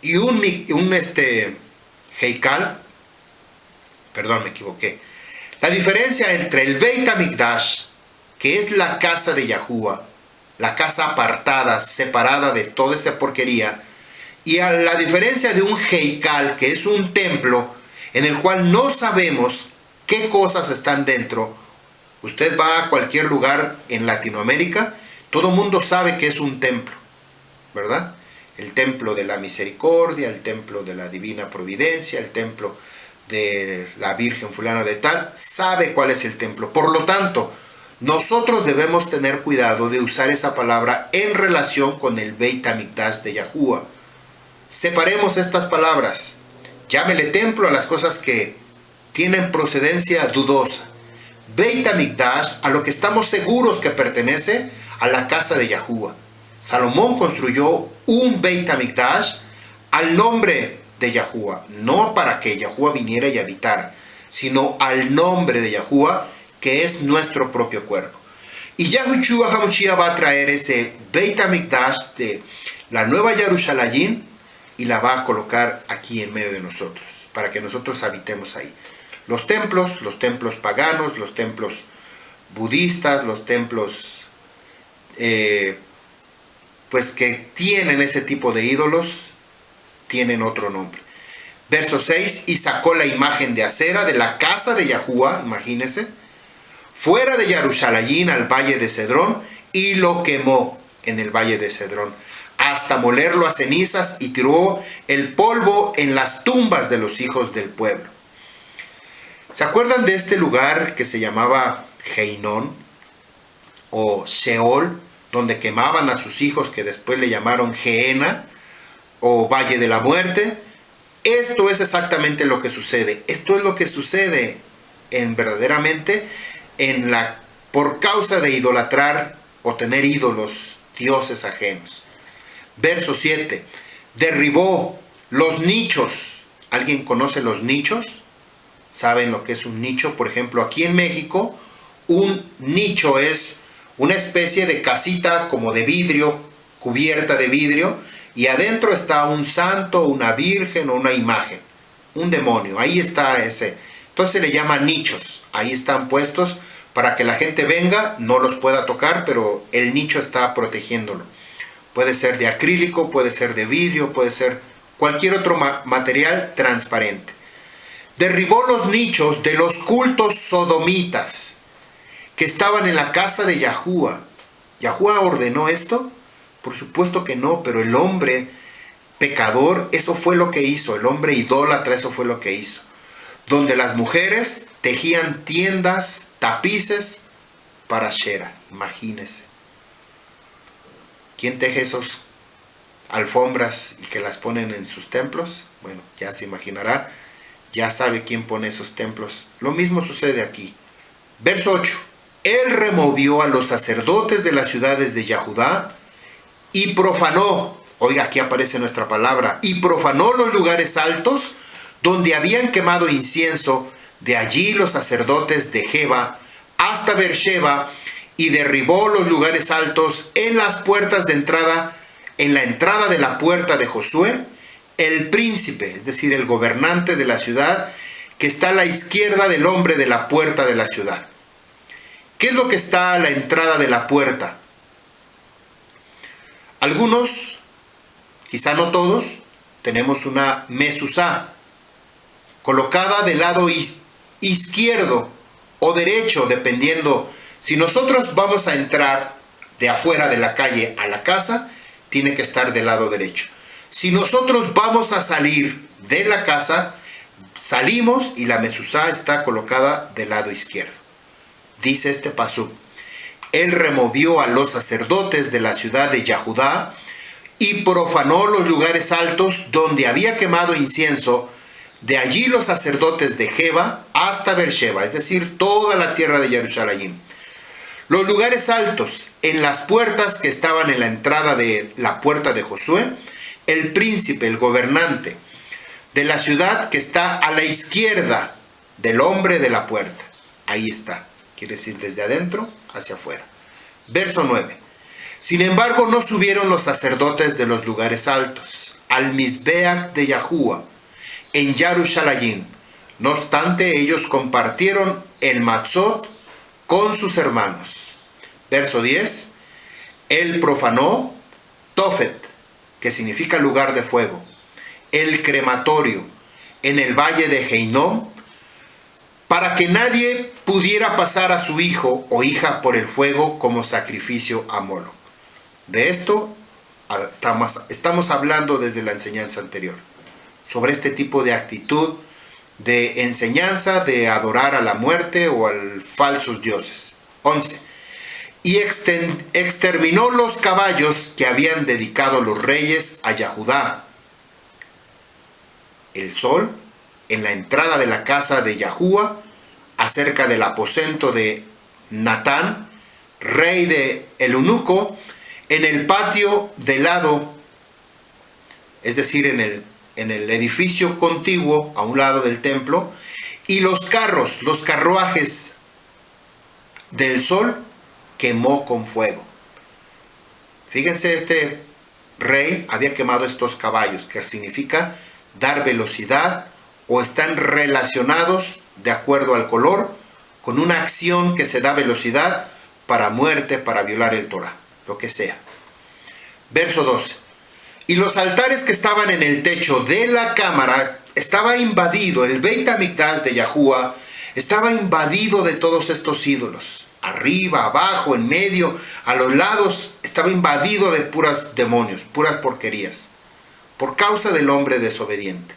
A: y Heikal, perdón, me equivoqué. La diferencia entre el Beit HaMikdash, que es la casa de Yahuwah, la casa apartada, separada de toda esta porquería, y a la diferencia de un Heikal, que es un templo en el cual no sabemos qué cosas están dentro. Usted va a cualquier lugar en Latinoamérica, todo el mundo sabe que es un templo, ¿verdad? El templo de la misericordia, el templo de la divina providencia, el templo de la Virgen fulana de tal, sabe cuál es el templo. Por lo tanto, nosotros debemos tener cuidado de usar esa palabra en relación con el Beit HaMikdash de Yahuwah. Separemos estas palabras. Llámele templo a las cosas que tienen procedencia dudosa. Beit HaMikdash a lo que estamos seguros que pertenece a la casa de Yahuwah. Salomón construyó un Beit HaMikdash al nombre de Yahuwah, no para que Yahuwah viniera y habitara, sino al nombre de Yahuwah, que es nuestro propio cuerpo. Y Yahushua HaMashiach va a traer ese Beit HaMikdash de la Nueva Jerusalén y la va a colocar aquí en medio de nosotros, para que nosotros habitemos ahí. Los templos paganos, los templos budistas, los templos pues que tienen ese tipo de ídolos, tienen otro nombre. Verso 6, y sacó la imagen de acera de la casa de Yahuwah, imagínense, fuera de Jerusalén al valle de Cedrón, y lo quemó en el valle de Cedrón, hasta molerlo a cenizas, y tiró el polvo en las tumbas de los hijos del pueblo. ¿Se acuerdan de este lugar que se llamaba Geinón o Sheol, donde quemaban a sus hijos, que después le llamaron Gehenna o Valle de la Muerte? Esto es exactamente lo que sucede. Esto es lo que sucede verdaderamente por causa de idolatrar o tener ídolos, dioses ajenos. Verso 7. Derribó los nichos. ¿Alguien conoce los nichos? ¿Saben lo que es un nicho? Por ejemplo, aquí en México, un nicho es una especie de casita como de vidrio, cubierta de vidrio, y adentro está un santo, una virgen o una imagen, un demonio. Ahí está ese. Entonces se le llama nichos. Ahí están puestos para que la gente venga, no los pueda tocar, pero el nicho está protegiéndolo. Puede ser de acrílico, puede ser de vidrio, puede ser cualquier otro material transparente. Derribó los nichos de los cultos sodomitas que estaban en la casa de Yahuwah. ¿Yahuwah ordenó esto? Por supuesto que no, pero el hombre pecador, eso fue lo que hizo. El hombre idólatra, eso fue lo que hizo. Donde las mujeres tejían tiendas, tapices para Shera. Imagínense. ¿Quién teje esos alfombras y que las ponen en sus templos? Bueno, ya se imaginará. Ya sabe quién pone esos templos. Lo mismo sucede aquí. Verso 8. Él removió a los sacerdotes de las ciudades de Yahudá y profanó, oiga, aquí aparece nuestra palabra, y profanó los lugares altos donde habían quemado incienso, de allí los sacerdotes de Jeba hasta Beersheba, y derribó los lugares altos en las puertas de entrada, en la entrada de la puerta de Josué, el príncipe, es decir, el gobernante de la ciudad, que está a la izquierda del hombre de la puerta de la ciudad. ¿Qué es lo que está a la entrada de la puerta? Algunos, quizá no todos, tenemos una mezuzá colocada del lado izquierdo o derecho, dependiendo. Si nosotros vamos a entrar de afuera de la calle a la casa, tiene que estar del lado derecho. Si nosotros vamos a salir de la casa, salimos y la mezuzá está colocada del lado izquierdo. Dice este pasú: él removió a los sacerdotes de la ciudad de Yahudá y profanó los lugares altos donde había quemado incienso, de allí los sacerdotes de Jeba hasta Beersheba, es decir, toda la tierra de Jerusalén. Los lugares altos en las puertas que estaban en la entrada de la puerta de Josué, el príncipe, el gobernante de la ciudad que está a la izquierda del hombre de la puerta. Ahí está. Quiere decir desde adentro hacia afuera. Verso 9. Sin embargo, no subieron los sacerdotes de los lugares altos al Mizbeach de Yahuwah en Yarushalayim. No obstante, ellos compartieron el matzot con sus hermanos. Verso 10. Él profanó Tofet, que significa lugar de fuego, el crematorio en el valle de Heinom, para que nadie pudiera pasar a su hijo o hija por el fuego como sacrificio a Moloch. De esto estamos hablando desde la enseñanza anterior, sobre este tipo de actitud de enseñanza de adorar a la muerte o a falsos dioses. 11. Y exterminó los caballos que habían dedicado los reyes a Yahudá. El sol, en la entrada de la casa de Yahuwah, acerca del aposento de Natán, rey de el eunuco, en el patio del lado, es decir, en el edificio contiguo a un lado del templo, y los carruajes del sol quemó con fuego. Fíjense, este rey había quemado estos caballos, que significa dar velocidad, o están relacionados de acuerdo al color con una acción que se da velocidad para muerte, para violar el Torah, lo que sea. Verso 12. Y los altares que estaban en el techo de la cámara estaba invadido, el Beit HaMikdash de Yahuwah estaba invadido de todos estos ídolos. Arriba, abajo, en medio, a los lados, estaba invadido de puras demonios, puras porquerías, por causa del hombre desobediente.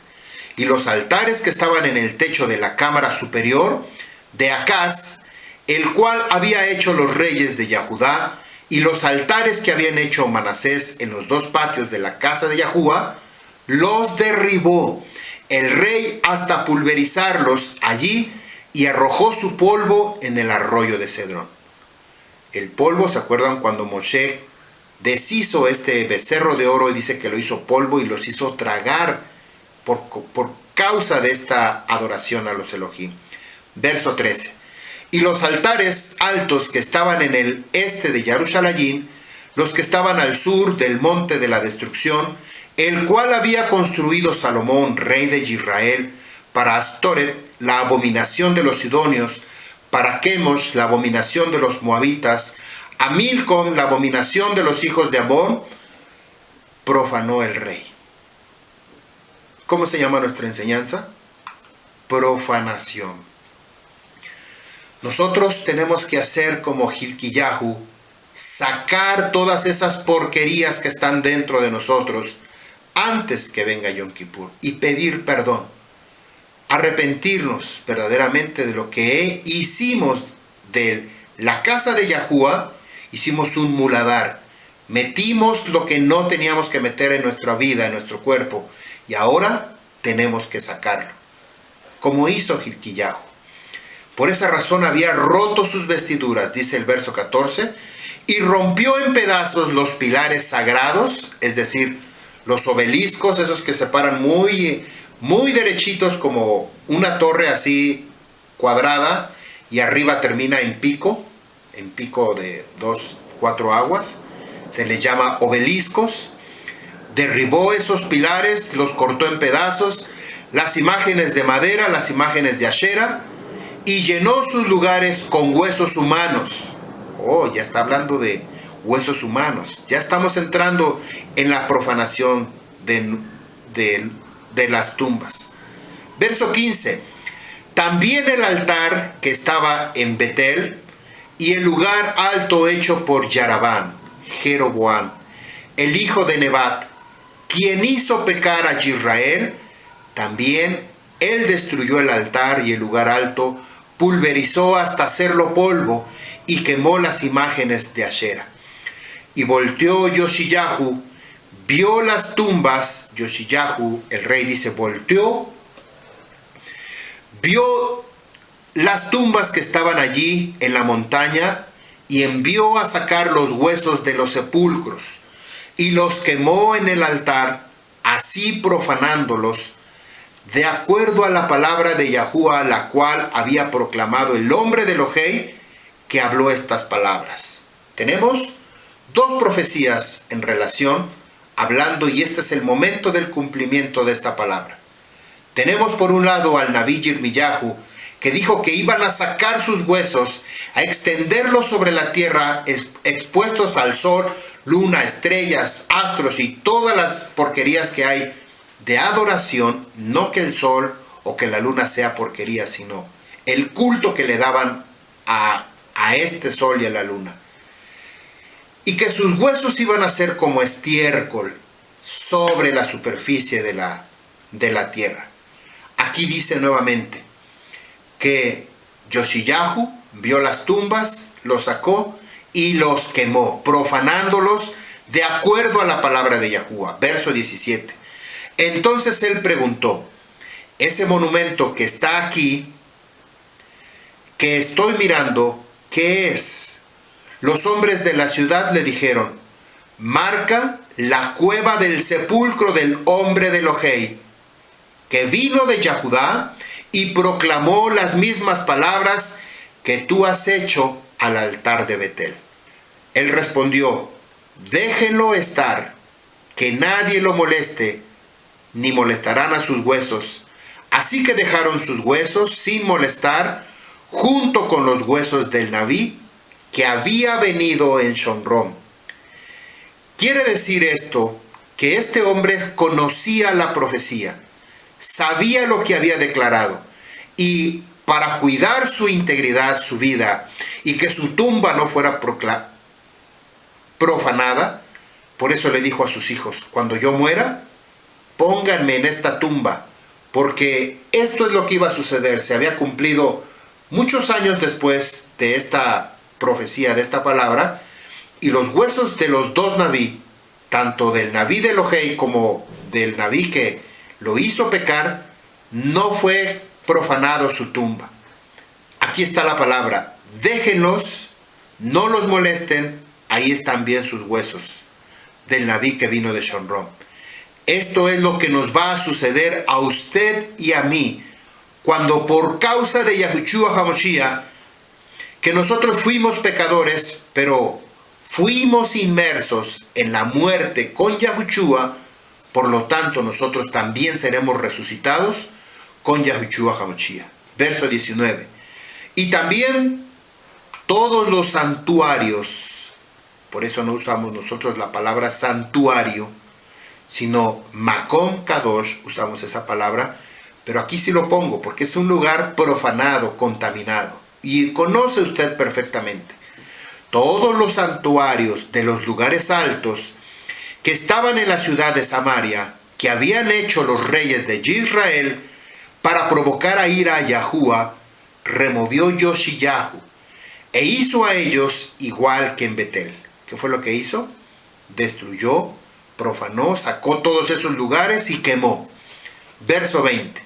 A: Y los altares que estaban en el techo de la cámara superior de Acaz, el cual había hecho los reyes de Yahudá, y los altares que habían hecho Manasés en los dos patios de la casa de Yahuwah, los derribó el rey hasta pulverizarlos allí, y arrojó su polvo en el arroyo de Cedrón. El polvo, ¿se acuerdan cuando Moshe deshizo este becerro de oro y dice que lo hizo polvo y los hizo tragar por causa de esta adoración a los Elohim? Verso 13. Y los altares altos que estaban en el este de Yarushalayim, los que estaban al sur del monte de la destrucción, el cual había construido Salomón, rey de Israel, para Astoret, la abominación de los sidonios, para Chemosh, la abominación de los moabitas, a Milcom, la abominación de los hijos de Amón, profanó el rey. ¿Cómo se llama nuestra enseñanza? Profanación. Nosotros tenemos que hacer como Hilkiyahu, sacar todas esas porquerías que están dentro de nosotros antes que venga Yom Kippur y pedir perdón. Arrepentirnos verdaderamente de lo que hicimos de la casa de Yahuwah. Hicimos un muladar, metimos lo que no teníamos que meter en nuestra vida, en nuestro cuerpo, y ahora tenemos que sacarlo, como hizo Hilkiyahu. Por esa razón había roto sus vestiduras, dice el verso 14, y rompió en pedazos los pilares sagrados, es decir, los obeliscos, esos que se paran muy derechitos como una torre así cuadrada y arriba termina en pico de 4 aguas, se les llama obeliscos. Derribó esos pilares, los cortó en pedazos, las imágenes de madera, las imágenes de Ashera, y llenó sus lugares con huesos humanos. Oh, ya está hablando de huesos humanos, ya estamos entrando en la profanación de las tumbas. Verso 15. También el altar que estaba en Betel y el lugar alto hecho por Yarabán, Jeroboam, el hijo de Nebat, quien hizo pecar a Israel, también él destruyó el altar y el lugar alto, pulverizó hasta hacerlo polvo y quemó las imágenes de Ashera. Y volteó Yoshiyahu, vio las tumbas. Yoshiyahu, el rey, dice, volteó, vio las tumbas que estaban allí en la montaña y envió a sacar los huesos de los sepulcros y los quemó en el altar, así profanándolos, de acuerdo a la palabra de Yahuwah, la cual había proclamado el hombre de Elohei, que habló estas palabras. Tenemos dos profecías en relación, hablando, y este es el momento del cumplimiento de esta palabra. Tenemos por un lado al Nabí Yirmiyahu, que dijo que iban a sacar sus huesos, a extenderlos sobre la tierra, expuestos al sol, luna, estrellas, astros y todas las porquerías que hay de adoración. No que el sol o que la luna sea porquería, sino el culto que le daban a este sol y a la luna. Y que sus huesos iban a ser como estiércol sobre la superficie de la tierra. Aquí dice nuevamente que Yoshiyahu vio las tumbas, los sacó y los quemó, profanándolos de acuerdo a la palabra de Yahuwah. Verso 17. Entonces él preguntó, ese monumento que está aquí, que estoy mirando, ¿qué es? Los hombres de la ciudad le dijeron, marca la cueva del sepulcro del hombre de Elohei, que vino de Yahudá y proclamó las mismas palabras que tú has hecho al altar de Betel. Él respondió, déjenlo estar, que nadie lo moleste, ni molestarán a sus huesos. Así que dejaron sus huesos sin molestar, junto con los huesos del Nabí, que había venido en Shomrom. Quiere decir esto, que este hombre conocía la profecía, sabía lo que había declarado, y para cuidar su integridad, su vida, y que su tumba no fuera profanada, por eso le dijo a sus hijos, cuando yo muera, pónganme en esta tumba, porque esto es lo que iba a suceder. Se había cumplido muchos años después de esta profecía, de esta palabra, y los huesos de los dos Nabí, tanto del Nabí de Elohei como del Nabí que lo hizo pecar, no fue profanado su tumba. Aquí está la palabra, déjenlos, no los molesten, ahí están bien sus huesos del Nabí que vino de Shomrom. Esto es lo que nos va a suceder a usted y a mí, cuando por causa de Yahushua HaMashiach, que nosotros fuimos pecadores, pero fuimos inmersos en la muerte con Yahushua, por lo tanto nosotros también seremos resucitados con Yahushua HaMashiach. Verso 19. Y también todos los santuarios, por eso no usamos nosotros la palabra santuario, sino Makom Kadosh, usamos esa palabra, pero aquí sí lo pongo porque es un lugar profanado, contaminado, y conoce usted perfectamente. Todos los santuarios de los lugares altos que estaban en la ciudad de Samaria, que habían hecho los reyes de Israel para provocar a ira a Yahuwah, removió Yoshiyahu e hizo a ellos igual que en Betel. ¿Qué fue lo que hizo? Destruyó, profanó, sacó todos esos lugares y quemó. Verso 20.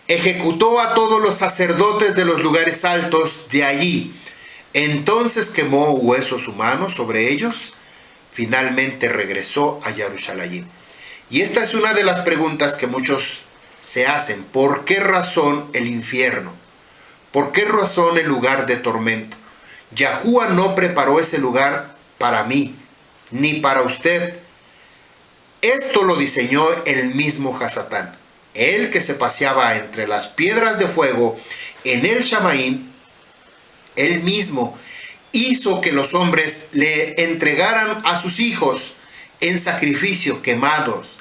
A: Ejecutó a todos los sacerdotes de los lugares altos de allí. Entonces quemó huesos humanos sobre ellos. Finalmente regresó a Jerusalén. Y esta es una de las preguntas que muchos se hacen. ¿Por qué razón el infierno? ¿Por qué razón el lugar de tormento? Yahuwah no preparó ese lugar para mí, ni para usted. Esto lo diseñó el mismo Hasatán. Él que se paseaba entre las piedras de fuego en el Shamaín, él mismo hizo que los hombres le entregaran a sus hijos en sacrificio, quemados,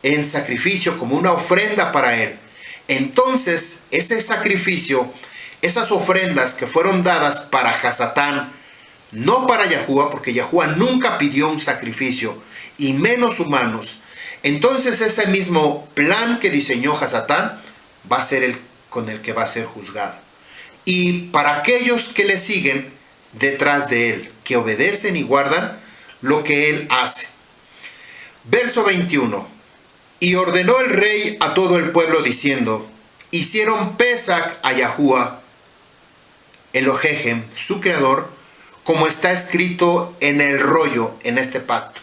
A: en sacrificio como una ofrenda para él. Entonces, ese sacrificio, esas ofrendas que fueron dadas para Hasatán, no para Yahuwah, porque Yahuwah nunca pidió un sacrificio, y menos humanos. Entonces ese mismo plan que diseñó Hasatán va a ser el con el que va a ser juzgado. Y para aquellos que le siguen detrás de él, que obedecen y guardan lo que él hace. Verso 21. Y ordenó el rey a todo el pueblo diciendo, hicieron Pesach a Yahuwah, Elohim, su creador, como está escrito en el rollo, en este pacto.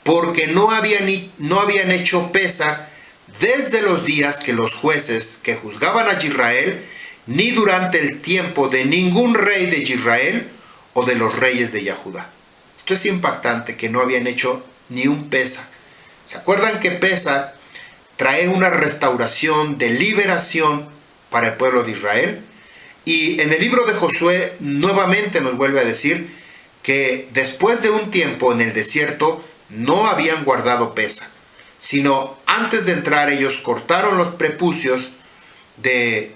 A: Porque no habían hecho Pesach desde los días que los jueces que juzgaban a Israel, ni durante el tiempo de ningún rey de Israel, o de los reyes de Yahudá. Esto es impactante, que no habían hecho ni un Pesaj. ¿Se acuerdan que Pesaj trae una restauración de liberación para el pueblo de Israel? Y en el libro de Josué nuevamente nos vuelve a decir que después de un tiempo en el desierto no habían guardado Pesaj, sino antes de entrar ellos cortaron los prepucios de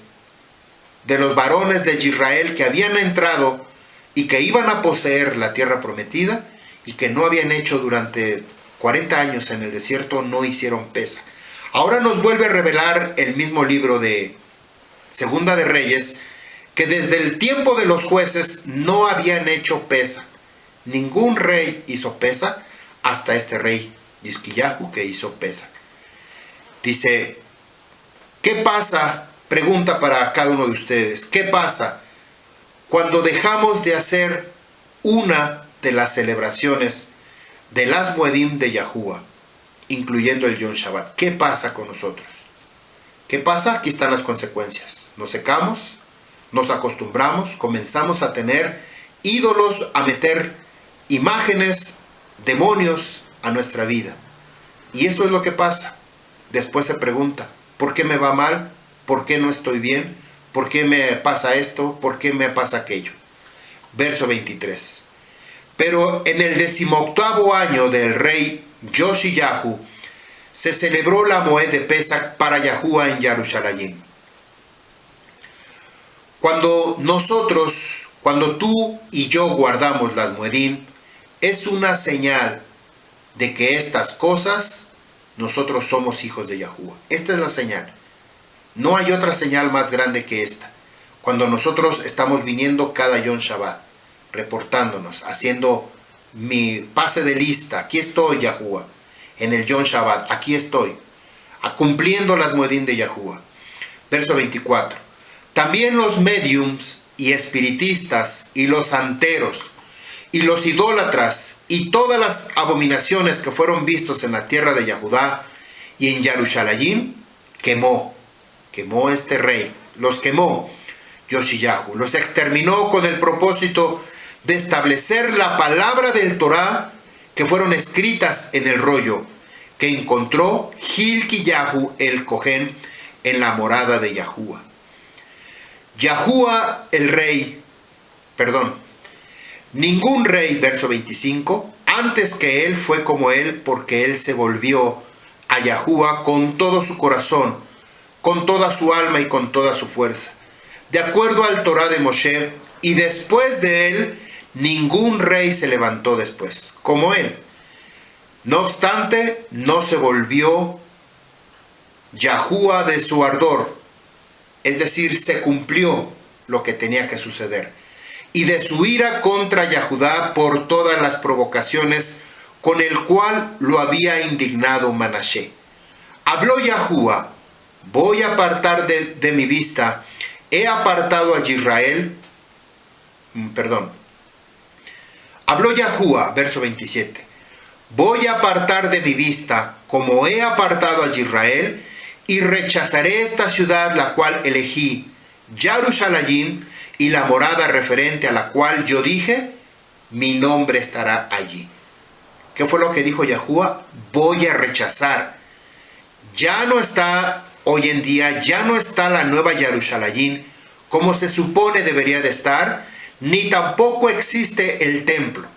A: los varones de Israel que habían entrado y que iban a poseer la tierra prometida y que no habían hecho durante 40 años en el desierto, no hicieron Pesaj. Ahora nos vuelve a revelar el mismo libro de Segunda de Reyes, que desde el tiempo de los jueces no habían hecho Pesaj. Ningún rey hizo Pesaj hasta este rey Hizquillahu, que hizo Pesaj. Dice, ¿qué pasa? Pregunta para cada uno de ustedes, ¿qué pasa cuando dejamos de hacer una de las celebraciones de las Moedim de Yahuwah, incluyendo el Yom Shabbat? ¿Qué pasa con nosotros? ¿Qué pasa? Aquí están las consecuencias. Nos secamos, nos acostumbramos, comenzamos a tener ídolos, a meter imágenes, demonios a nuestra vida. Y eso es lo que pasa. Después se pregunta, ¿por qué me va mal? ¿Por qué no estoy bien? ¿Por qué me pasa esto? ¿Por qué me pasa aquello? Verso 23. Pero en el 18º año del rey Yoshiyahu, se celebró la Moed de Pesach para Yahuwah en Jerusalén. Cuando tú y yo guardamos las Moedim, es una señal de que estas cosas, nosotros somos hijos de Yahuwah. Esta es la señal. No hay otra señal más grande que esta. Cuando nosotros estamos viniendo cada Yom Shabbat, reportándonos, haciendo mi pase de lista, aquí estoy, Yahuwah, en el Yom Shabbat, aquí estoy, cumpliendo las Moedim de Yahuwah. Verso 24. También los mediums y espiritistas y los santeros y los idólatras y todas las abominaciones que fueron vistos en la tierra de Yahudá y en Jerusalén, quemó este rey, los quemó Yoshiyahu, los exterminó con el propósito de establecer la palabra del Torah que fueron escritas en el rollo que encontró Hilkiyahu el Cohen en la morada de Yahuwah. Ningún rey, verso 25, antes que él fue como él, porque él se volvió a Yahuwah con todo su corazón, con toda su alma y con toda su fuerza, de acuerdo al Torah de Moshe, y después de él, ningún rey se levantó después, como él. No obstante, no se volvió Yahuwah de su ardor, es decir, se cumplió lo que tenía que suceder, y de su ira contra Yahudá por todas las provocaciones con el cual lo había indignado Manashe. Habló Yahuwah, voy a apartar de mi vista, he apartado a Israel, Habló Yahuwah, verso 27, voy a apartar de mi vista, como he apartado a Israel, y rechazaré esta ciudad la cual elegí, Jerusalén, y la morada referente a la cual yo dije, mi nombre estará allí. ¿Qué fue lo que dijo Yahuwah? Voy a rechazar. Ya no está, hoy en día, ya no está la nueva Jerusalén como se supone debería de estar, ni tampoco existe el templo.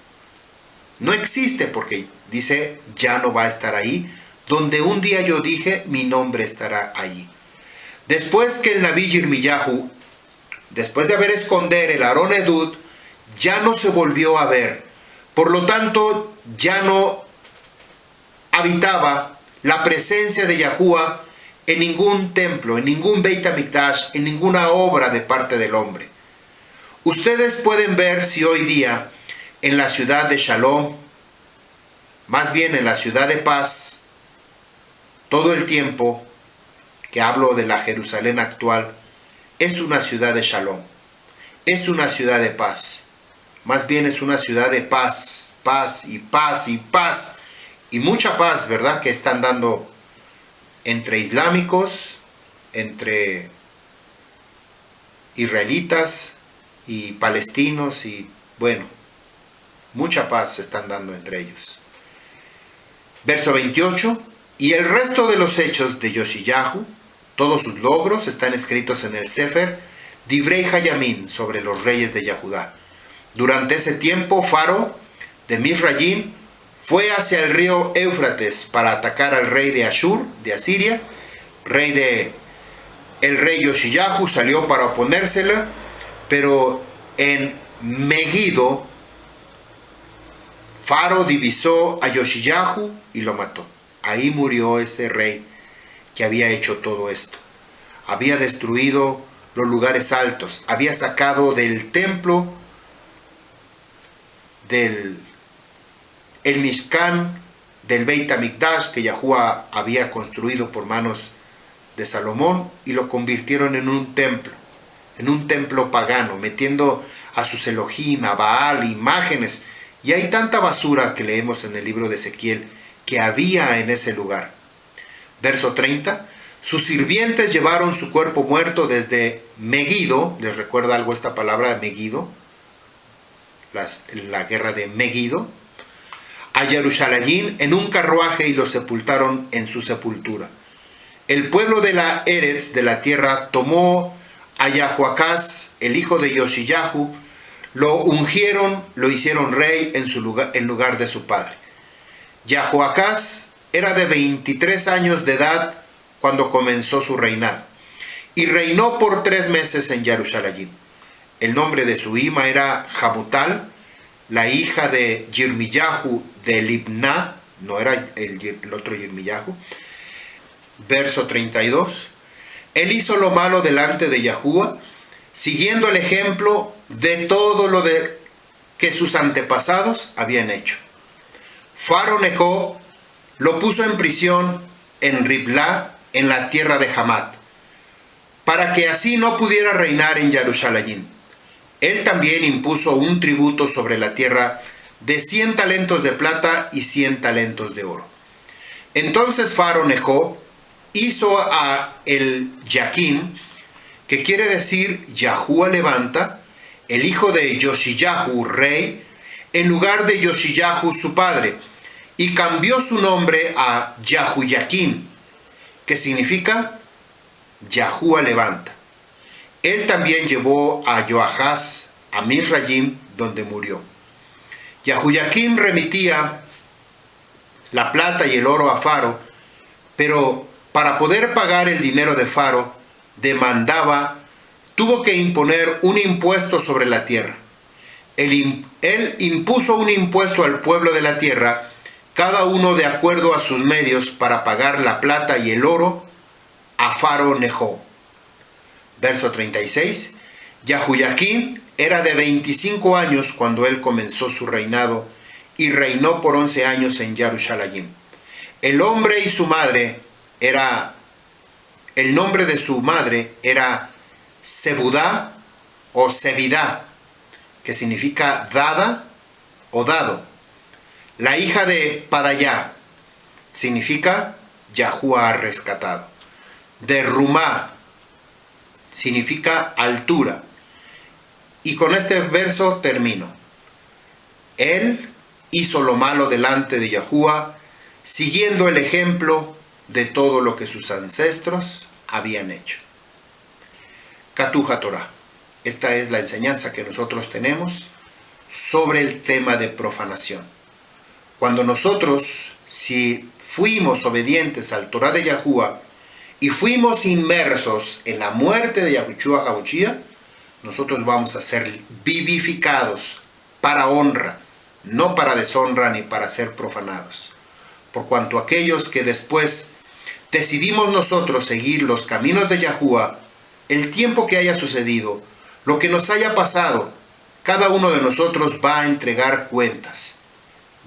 A: No existe porque dice, ya no va a estar ahí, donde un día yo dije, mi nombre estará allí. Después que el Naví Yirmiyahu, después de haber esconder el Aarón Edud, ya no se volvió a ver. Por lo tanto, ya no habitaba la presencia de Yahuwah en ningún templo, en ningún Beit HaMikdash, en ninguna obra de parte del hombre. Ustedes pueden ver si hoy día en la ciudad de Shalom, más bien en la ciudad de paz, todo el tiempo que hablo de la Jerusalén actual, es una ciudad de Shalom, es una ciudad de paz, más bien es una ciudad de paz, paz y paz y paz, y mucha paz, ¿verdad?, que están dando entre islámicos, entre israelitas y palestinos y Bueno, mucha paz se están dando entre ellos. Verso 28. Y el resto de los hechos de Yoshiyahu, todos sus logros, están escritos en el Sefer Divrei Hayamim, sobre los reyes de Yahudá. Durante ese tiempo, Faro de Misrayim fue hacia el río Éufrates para atacar al rey de Ashur, de Asiria. El rey Yoshiyahu salió para oponérsela, pero en Megiddo, Faro divisó a Yoshiyahu y lo mató. Ahí murió ese rey que había hecho todo esto. Había destruido los lugares altos, había sacado del templo, el Mishkan, del Beit HaMikdash que Yahuwah había construido por manos de Salomón, y lo convirtieron en un templo pagano, metiendo a sus Elohim, a Baal, imágenes. Y hay tanta basura que leemos en el libro de Ezequiel que había en ese lugar. Verso 30. Sus sirvientes llevaron su cuerpo muerto desde Megiddo. ¿Les recuerda algo esta palabra de Megiddo? La guerra de Megiddo. A Jerusalén en un carruaje, y lo sepultaron en su sepultura. El pueblo de la Eretz, de la tierra, tomó a Yahoacás, el hijo de Yoshiyahu, lo ungieron, lo hicieron rey en lugar de su padre. Yahoacás era de 23 años de edad cuando comenzó su reinado, y reinó por 3 meses en Jerusalén. El nombre de su hija era Hamutal, la hija de Yirmiyahu de Libná, no era el otro Yirmiyahu. Verso 32. Él hizo lo malo delante de Yahuwah, siguiendo el ejemplo de todo lo que sus antepasados habían hecho. Faro Nejo lo puso en prisión en Riblá, en la tierra de Hamat, para que así no pudiera reinar en Jerusalén. Él también impuso un tributo sobre la tierra de 100 talentos de plata y 100 talentos de oro. Entonces Faro Nejo hizo a el Yaquín, que quiere decir Yahuwah levanta, el hijo de Yoshiyahu, rey, en lugar de Yoshiyahu su padre, y cambió su nombre a Yahuyaquín, que significa Yahuwah levanta. Él también llevó a Joahaz a Misrayim, donde murió. Yahuyaquín remitía la plata y el oro a Faro, pero para poder pagar el dinero de Faro, tuvo que imponer un impuesto sobre la tierra. Él impuso un impuesto al pueblo de la tierra, cada uno de acuerdo a sus medios, para pagar la plata y el oro a Faro Nejo. Verso 36. Yahuyaquín era de 25 años cuando él comenzó su reinado, y reinó por 11 años en Jerusalén. El nombre de su madre era Sebudá o Sebidá, que significa dada o dado. La hija de Padayá significa Yahuwah ha rescatado. De Rumá significa altura. Y con este verso termino. Él hizo lo malo delante de Yahuwah, siguiendo el ejemplo de todo lo que sus ancestros habían hecho. Katuja Torah. Esta es la enseñanza que nosotros tenemos sobre el tema de profanación. Cuando nosotros, si fuimos obedientes al Torah de Yahuwah y fuimos inmersos en la muerte de Yahushua HaMashiach, nosotros vamos a ser vivificados para honra, no para deshonra ni para ser profanados. Por cuanto aquellos que después decidimos nosotros seguir los caminos de Yahuwah, el tiempo que haya sucedido, lo que nos haya pasado, cada uno de nosotros va a entregar cuentas.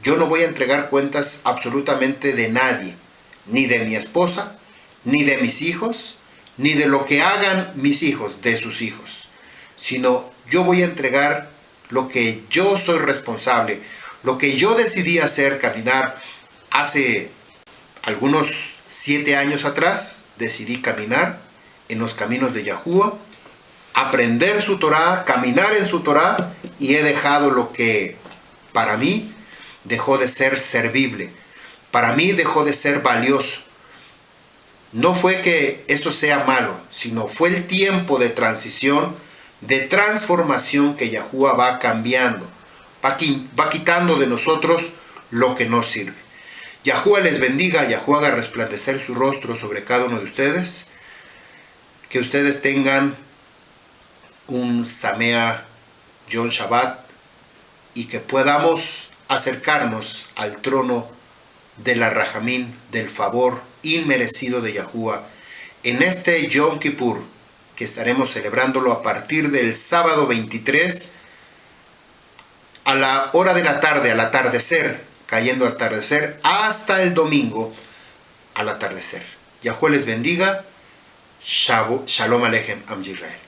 A: Yo no voy a entregar cuentas absolutamente de nadie, ni de mi esposa, ni de mis hijos, ni de lo que hagan mis hijos, de sus hijos, sino yo voy a entregar lo que yo soy responsable, lo que yo decidí hacer, caminar. Hace algunos 7 años atrás decidí caminar en los caminos de Yahuwah, aprender su Torah, caminar en su Torah y he dejado lo que para mí dejó de ser servible, para mí dejó de ser valioso. No fue que eso sea malo, sino fue el tiempo de transición, de transformación que Yahuwah va cambiando, va quitando de nosotros lo que no sirve. Yahuwah les bendiga, Yahuwah haga resplandecer su rostro sobre cada uno de ustedes, que ustedes tengan un Samea Yom Shabbat y que podamos acercarnos al trono de la Rahamín, del favor inmerecido de Yahuwah, en este Yom Kippur, que estaremos celebrándolo a partir del sábado 23, a la hora de la tarde, al atardecer, cayendo al atardecer, hasta el domingo al atardecer. Yahuwah les bendiga. Shalom Aleichem, Am Yisrael.